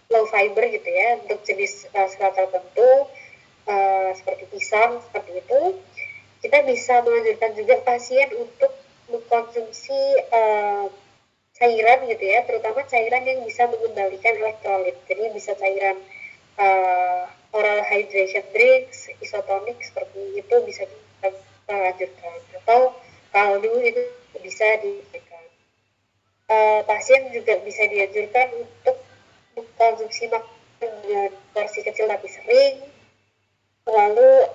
low fiber gitu ya, untuk jenis serat tertentu, seperti pisang seperti itu, kita bisa menganjurkan juga pasien untuk mengkonsumsi cairan gitu ya, terutama cairan yang bisa mengembalikan elektrolit. Jadi bisa cairan oral hydration drinks, isotonik seperti itu bisa kita lanjutkan, atau kaldu itu bisa diberikan. Pasien juga bisa dianjurkan untuk mengkonsumsi makanan dengan porsi kecil tapi sering, lalu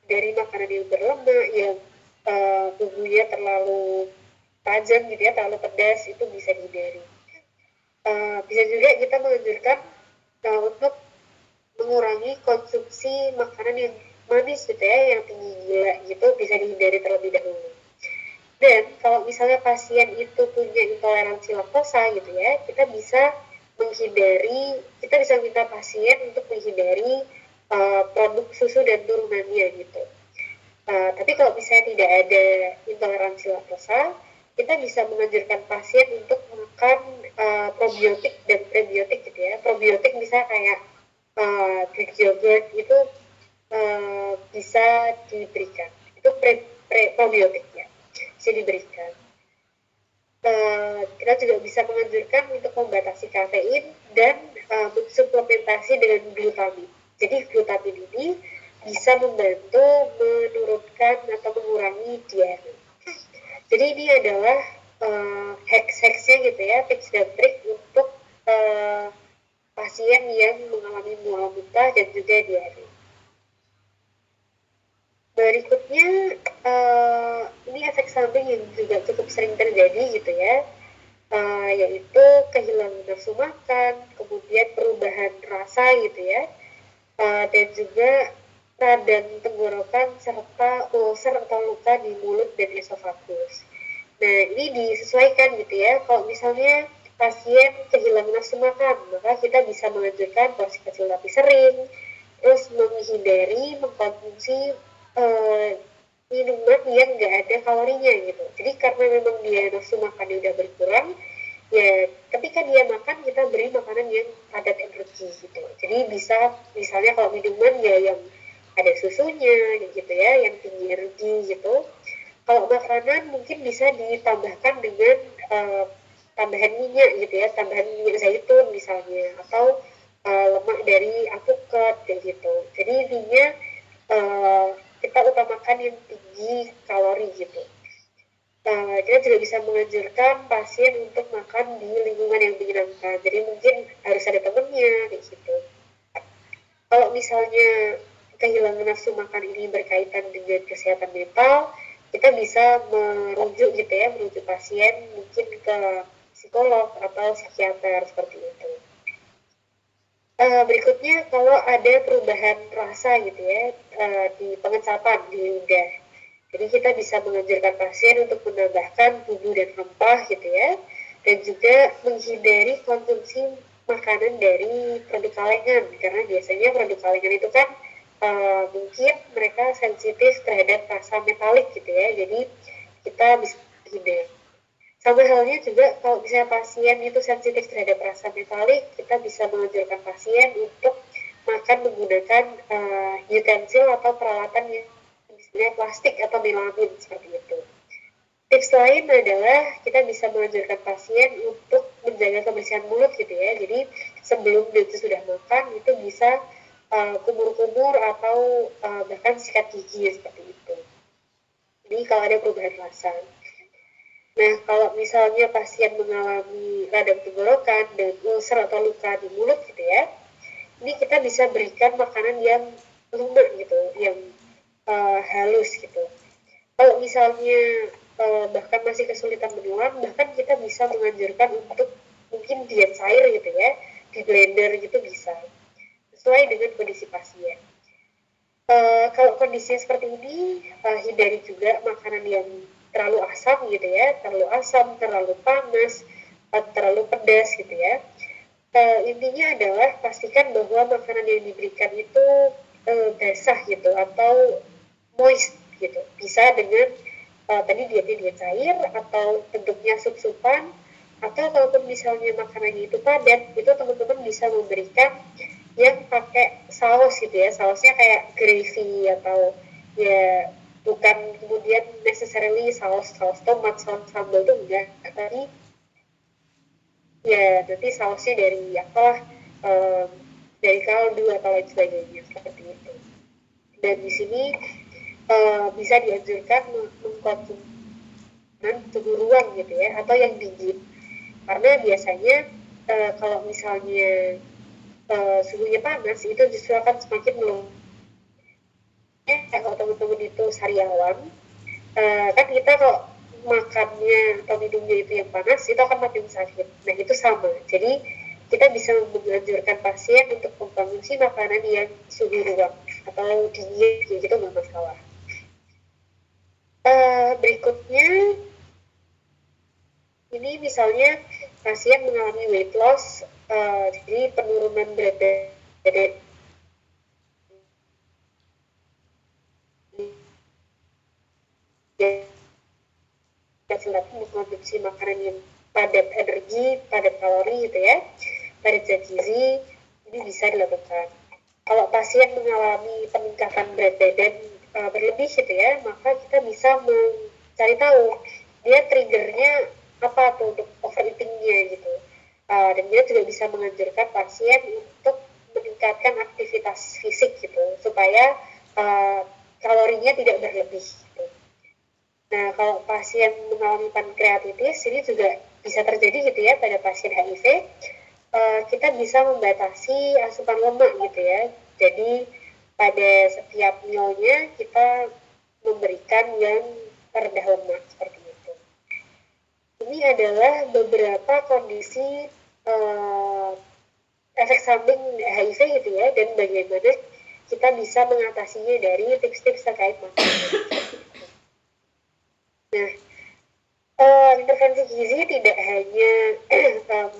dari makanan yang berlemak yang bumbunya terlalu tajam gitu ya, terlalu pedas, itu bisa dihindari. Bisa juga kita menganjurkan untuk mengurangi konsumsi makanan yang manis gitu ya, yang tinggi gula gitu, bisa dihindari terlebih dahulu. Dan kalau misalnya pasien itu punya intoleransi laktosa gitu ya, kita bisa minta pasien untuk menghindari produk susu dan turunannya gitu. Tapi kalau misalnya tidak ada intoleransi laktosa, kita bisa menganjurkan pasien untuk makan probiotik dan prebiotik gitu ya. Probiotik bisa kayak Greek yogurt itu bisa diberikan. Itu probiotik ya, bisa diberikan. Kita juga bisa menganjurkan untuk membatasi kafein dan suplementasi dengan glutamin. Jadi glutamin ini bisa membantu menurunkan atau mengurangi diare. Jadi ini adalah hacks-hacksnya gitu ya, tips dan trik untuk pasien yang mengalami mual muntah dan juga diare. Berikutnya, ini efek samping yang juga cukup sering terjadi gitu ya, yaitu kehilangan nafsu makan, kemudian perubahan rasa gitu ya, dan juga radang tenggorokan serta ulcer atau luka di mulut dan esofagus. Nah, ini disesuaikan gitu ya. Kalau misalnya pasien kehilangan nafsu makan, maka kita bisa menganjurkan porsi kecil tapi sering, terus menghindari mengkonsumsi minuman yang nggak ada kalorinya gitu. Jadi karena memang dia nafsu makannya udah berkurang, ya ketika dia makan kita beri makanan yang padat energi gitu. Jadi bisa misalnya kalau minuman ya yang ada susunya gitu ya, yang tinggi energi gitu. Kalau makanan mungkin bisa ditambahkan dengan tambahan minyak gitu ya, tambahan minyak zaitun misalnya, atau lemak dari alpukat kayak gitu. Jadi intinya uh, kita utamakan yang tinggi kalori gitu. Kita juga bisa menganjurkan pasien untuk makan di lingkungan yang menyenangkan. Jadi mungkin harus ada temennya kayak gitu. Kalau misalnya kehilangan nafsu makan ini berkaitan dengan kesehatan mental, kita bisa merujuk pasien mungkin ke psikolog atau psikiater seperti itu. Berikutnya kalau ada perubahan rasa gitu ya, di pengecapan di lidah. Jadi kita bisa menganjurkan pasien untuk menambahkan bumbu dan rempah gitu ya, dan juga menghindari konsumsi makanan dari produk kalengan, karena biasanya produk kalengan itu kan mungkin mereka sensitif terhadap rasa metalik gitu ya, jadi kita bisa hindari. Sama halnya juga kalau misalnya pasien itu sensitif terhadap rasa metalik, kita bisa menganjurkan pasien untuk makan menggunakan utensil atau peralatan yang misalnya plastik atau melamin seperti itu. Tips lain adalah kita bisa menganjurkan pasien untuk menjaga kebersihan mulut gitu ya. Jadi sebelum dia sudah makan itu bisa kumur-kumur atau bahkan sikat gigi seperti itu. Jadi kalau ada perubahan rasa. Nah, kalau misalnya pasien mengalami radang tenggorokan dan ulcer atau luka di mulut gitu ya, ini kita bisa berikan makanan yang lunak gitu, yang halus gitu. Kalau misalnya bahkan masih kesulitan menelan, bahkan kita bisa menganjurkan untuk mungkin diet cair gitu ya, di blender gitu bisa, sesuai dengan kondisi pasien. Kalau kondisinya seperti ini, hindari juga makanan yang terlalu asam gitu ya, terlalu asam, terlalu panas, terlalu pedas gitu ya. Intinya adalah pastikan bahwa makanan yang diberikan itu basah gitu atau moist gitu. Bisa dengan tadi dietnya cair atau bentuknya sup-supan, atau kalaupun misalnya makanannya itu padat, itu teman-teman bisa memberikan yang pakai saus gitu ya, sausnya kayak gravy atau ya bukan kemudian necessarily saus tomat, saus sambal itu enggak, tapi ya nanti sausnya dari apalah, um, dari kaldu atau lain sebagainya seperti itu. Dan di sini bisa dianjurkan mengkonsumsi suhu ruang gitu ya, atau yang dingin, karena biasanya kalau misalnya suhunya panas itu justru akan semakin meluas. Kalau teman-teman itu sariawan, kan kita kalau makannya atau minumnya itu yang panas itu akan makin sakit. Nah itu sama. Jadi kita bisa menganjurkan pasien untuk mengkonsumsi makanan yang suhu ruang atau dingin gitu nggak masalah. Berikutnya ini misalnya pasien mengalami weight loss, jadi penurunan berat badan dan silakan mengkonsumsi makanan yang padat energi, padat kalori gitu ya, padat zat gizi, ini bisa dilakukan. Kalau pasien mengalami peningkatan berat badan berlebih gitu ya, maka kita bisa mencari tahu dia triggernya apa tuh untuk overeatingnya gitu. Dan dia juga bisa menganjurkan pasien untuk meningkatkan aktivitas fisik gitu supaya kalorinya tidak berlebih gitu. Nah, kalau pasien mengalami pankreatitis, ini juga bisa terjadi gitu ya pada pasien HIV. Kita bisa membatasi asupan lemak gitu ya. Jadi pada setiap mealnya kita memberikan yang rendah lemak seperti itu. Ini adalah beberapa kondisi uh, efek samping HIV gitu ya, dan bagaimana kita bisa mengatasinya dari tips-tips terkait makanan. Nah, intervensi gizi tidak hanya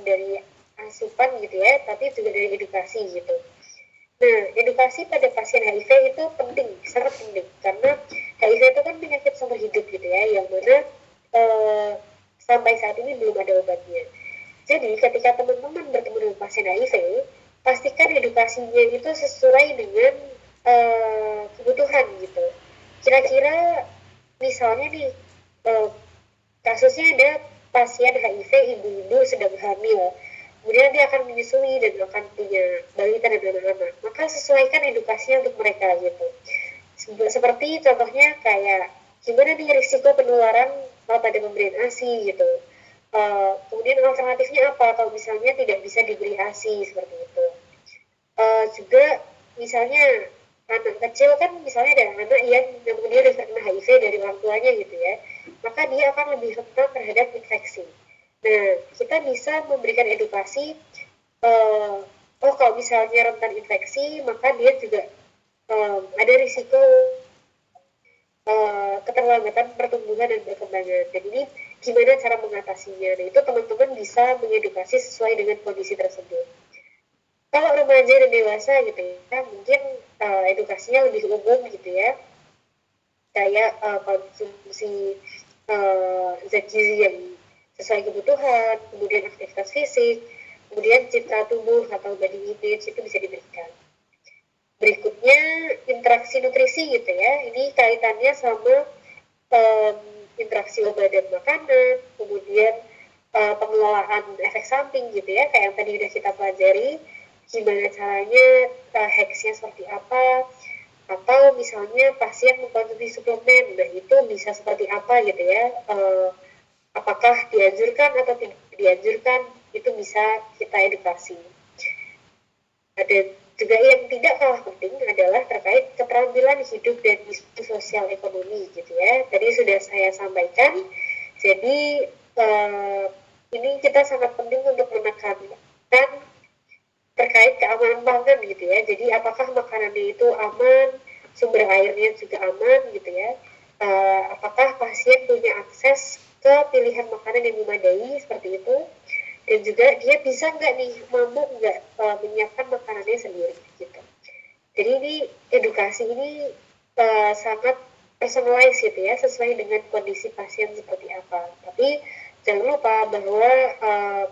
dari asupan gitu ya, tapi juga dari edukasi gitu. Nah, edukasi pada pasien HIV itu penting, sangat penting, karena HIV itu kan penyakit seumur hidup gitu ya, yang mana sampai saat ini belum ada obatnya. Jadi, ketika teman-teman bertemu dengan pasien HIV, pastikan edukasinya itu sesuai dengan kebutuhan gitu. Kira-kira misalnya nih, kasusnya ada pasien HIV ibu-ibu sedang hamil, kemudian dia akan menyusui dan akan punya balita dan anak-anak, maka sesuaikan edukasinya untuk mereka gitu. Seperti contohnya kayak gimana nih risiko penularan pada pemberian ASI gitu. Kemudian alternatifnya apa kalau misalnya tidak bisa diberi ASI seperti itu. Juga misalnya anak kecil kan, misalnya ada anak yang dia udah terkena HIV dari orang tuanya gitu ya, maka dia akan lebih rentan terhadap infeksi. Nah, kita bisa memberikan edukasi, oh kalau misalnya rentan infeksi, maka dia juga ada risiko keterlambatan pertumbuhan dan perkembangan. Dan ini gimana cara mengatasinya. Nah, itu teman-teman bisa mengedukasi sesuai dengan kondisi tersebut. Kalau remaja dan dewasa gitu ya, mungkin edukasinya lebih umum gitu ya, kayak konsumsi zat gizi yang sesuai kebutuhan, kemudian aktivitas fisik, kemudian citra tubuh atau body image itu bisa diberikan. Berikutnya interaksi nutrisi gitu ya, ini kaitannya sama interaksi obat dan makanan, kemudian pengelolaan efek samping gitu ya, kayak yang tadi udah kita pelajari, gimana caranya, hacksnya seperti apa, atau misalnya pasien mengkonsumsi suplemen, nah itu bisa seperti apa gitu ya, apakah dianjurkan atau tidak dianjurkan, itu bisa kita edukasi. Ada juga yang tidak kalah penting adalah terkait keterampilan hidup dan isu sosial ekonomi gitu ya. Tadi sudah saya sampaikan, jadi ini kita sangat penting untuk menekankan terkait keamanan pangan gitu ya. Jadi apakah makanannya itu aman, sumber airnya juga aman gitu ya. Apakah pasien punya akses ke pilihan makanan yang memadai seperti itu, dan juga dia bisa nggak nih, mampu nggak menyiapkan makanannya sendiri gitu. Jadi ini edukasi ini sangat personalized gitu ya, sesuai dengan kondisi pasien seperti apa. Tapi jangan lupa bahwa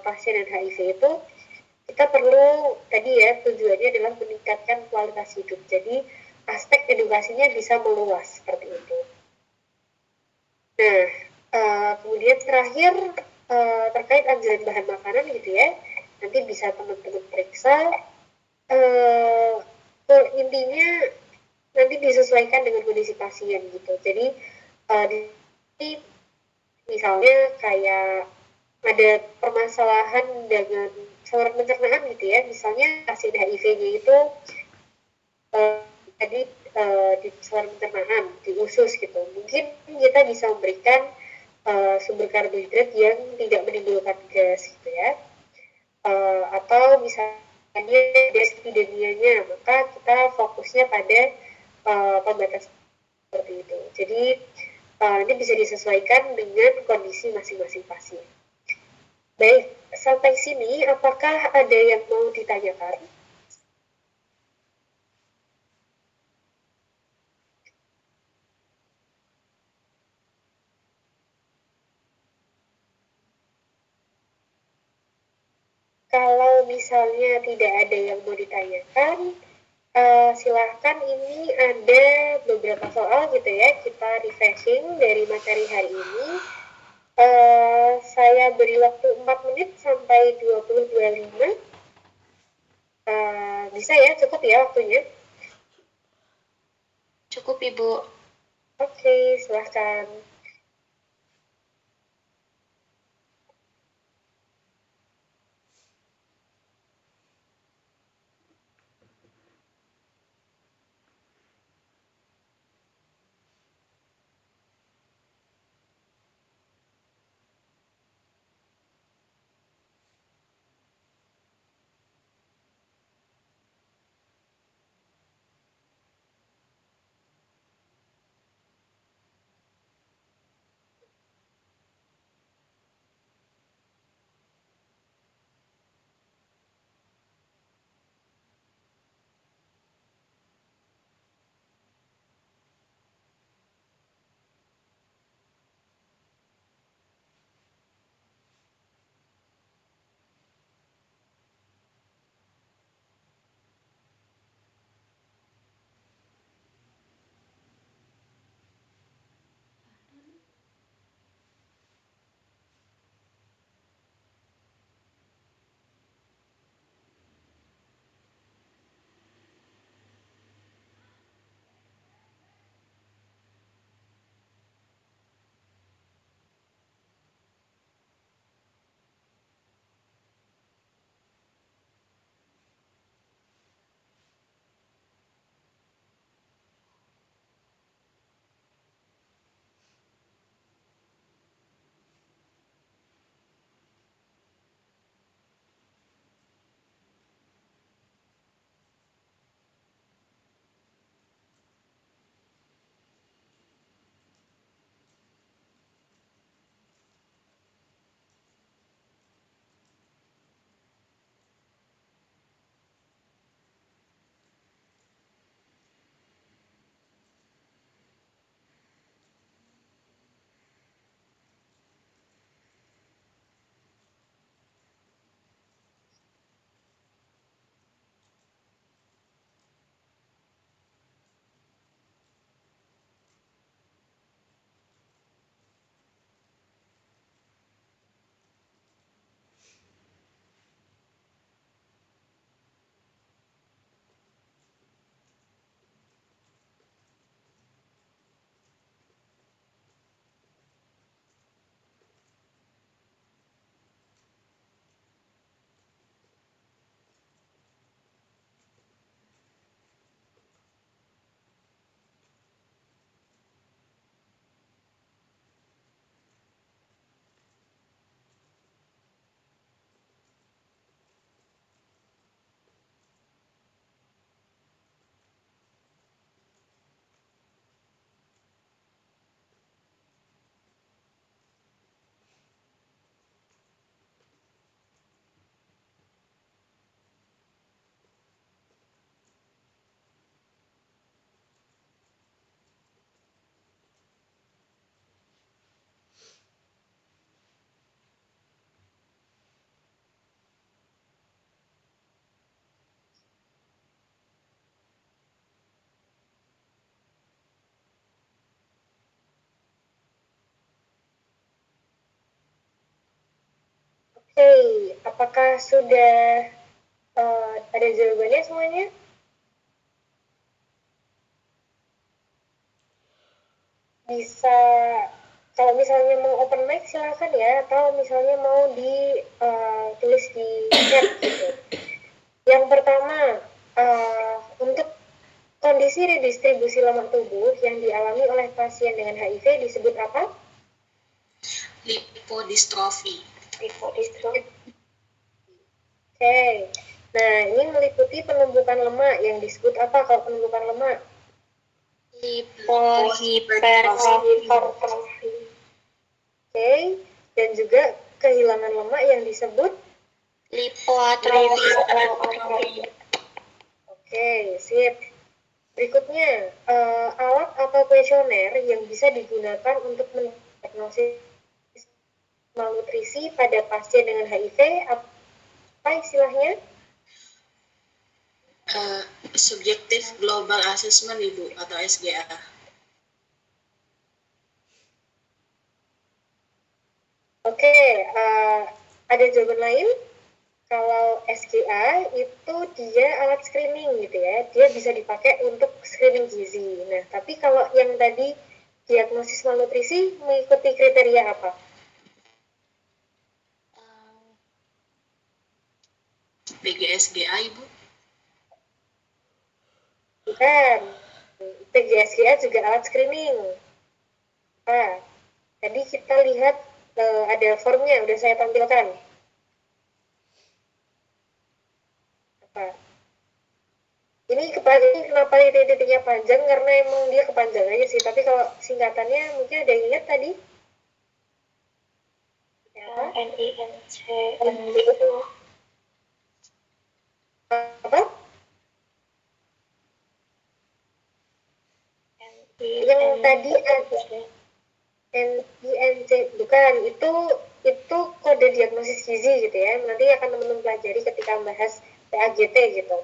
pasien HIV itu kita perlu tadi ya tujuannya adalah meningkatkan kualitas hidup. Jadi aspek edukasinya bisa meluas seperti itu. Nah, kemudian terakhir terkait anjuran bahan makanan gitu ya, nanti bisa teman-teman periksa. Uh, Intinya nanti disesuaikan dengan kondisi pasien gitu. Jadi di misalnya kayak ada permasalahan dengan saluran pencernaan gitu ya, misalnya pasien HIV-nya itu tadi di saluran pencernaan, di usus gitu. Mungkin kita bisa memberikan sumber karbohidrat yang tidak menimbulkan gas gitu ya. Atau misalnya desipidemianya, maka kita fokusnya pada pembatasan seperti itu. Jadi ini bisa disesuaikan dengan kondisi masing-masing pasien. Baik, sampai sini apakah ada yang mau ditanyakan? Kalau misalnya tidak ada yang mau ditanyakan, silahkan ini ada beberapa soal gitu ya, kita refreshing dari materi hari ini. Saya beri waktu 4 menit sampai 20.25. Bisa ya, cukup ya waktunya? Cukup, Ibu. Oke, silahkan. Hey, apakah sudah ada jawabannya semuanya? Bisa, kalau misalnya mau open mic silakan ya, atau misalnya mau ditulis di chat gitu. Yang pertama, untuk kondisi redistribusi lemak tubuh yang dialami oleh pasien dengan HIV disebut apa? Lipodystrofi. Lipodystrofi. Oke. Nah, ini meliputi penumbukan lemak yang disebut apa kalau penumbukan lemak? Lipohipertrofi. Oke. Dan juga kehilangan lemak yang disebut lipoatrofi. Oke, sip. Berikutnya, alat atau kuesioner yang bisa digunakan untuk mendiagnosis malnutrisi pada pasien dengan HIV, apa istilahnya? Subjective Global Assessment, Ibu, atau SGA. Oke, ada jawaban lain? Kalau SGA itu dia alat screening gitu ya, dia bisa dipakai untuk screening gizi. Nah, tapi kalau yang tadi diagnosis malnutrisi mengikuti kriteria apa? PGSGA, Ibu. Bukan, PGSGA juga alat screening. Nah, tadi kita lihat ada formnya, udah saya tampilkan. Apa? Ini kenapa titik-titiknya panjang, karena emang dia kepanjangannya sih, tapi kalau singkatannya mungkin ada yang ingat tadi? NINC itu apa? Yang tadi ada NINC, bukan, itu kode diagnosis gizi gitu ya, nanti akan teman-teman pelajari ketika membahas PAGT gitu.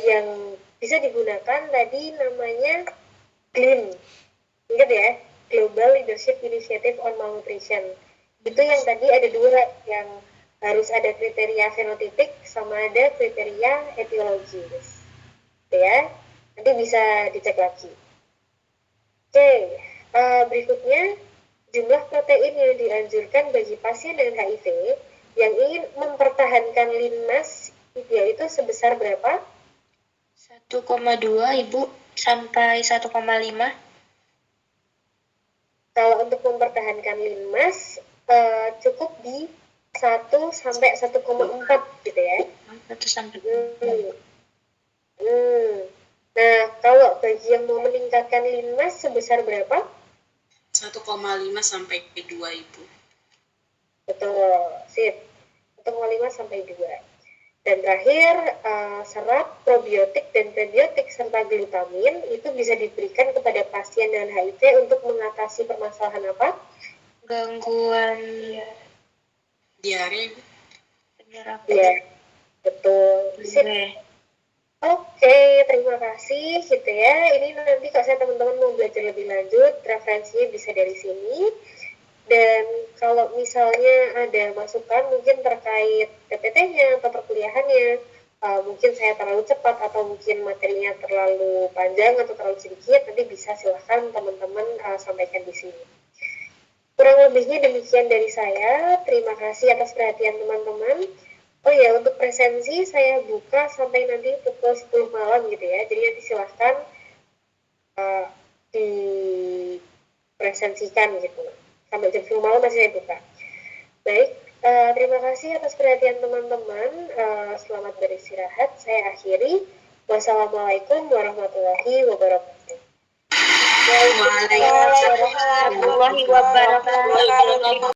Yang bisa digunakan tadi namanya GLIM, ingat ya, Global Leadership Initiative on Malnutrition. Itu yang tadi ada dua, yang harus ada kriteria fenotipik sama ada kriteria etiologis. Gitu ya, nanti bisa dicek lagi. Oke, berikutnya jumlah protein yang dianjurkan bagi pasien dengan HIV yang ingin mempertahankan lean mass yaitu sebesar berapa? 1,2, Ibu, sampai 1,5. Kalau untuk mempertahankan lean mass cukup di 1 sampai 1,4 gitu ya. 1 sampai Nah, kalau bagi yang mau meningkatkan lean mass sebesar berapa? 1,5 sampai 2, Ibu. Betul, sip. 1,5 sampai 2. Dan terakhir, serat, probiotik, dan prebiotik serta glutamin itu bisa diberikan kepada pasien dengan HIV untuk mengatasi permasalahan apa? Gangguan diare. Iya, betul. Sip. Oke, terima kasih gitu ya. Ini nanti kalau saya teman-teman mau belajar lebih lanjut, referensinya bisa dari sini. Dan kalau misalnya ada masukan mungkin terkait PPT-nya atau perkuliahannya, mungkin saya terlalu cepat atau mungkin materinya terlalu panjang atau terlalu sedikit, nanti bisa silahkan teman-teman sampaikan di sini. Kurang lebihnya demikian dari saya. Terima kasih atas perhatian teman-teman. Oh ya, untuk presensi saya buka sampai nanti pukul 10 malam gitu ya. Jadi nanti silahkan dipresensikan gitu. Sampai jam 10 malam masih saya buka. Baik, terima kasih atas perhatian teman-teman. Selamat beristirahat. Saya akhiri. Wassalamualaikum warahmatullahi wabarakatuh. Waalaikumsalam warahmatullahi wabarakatuh.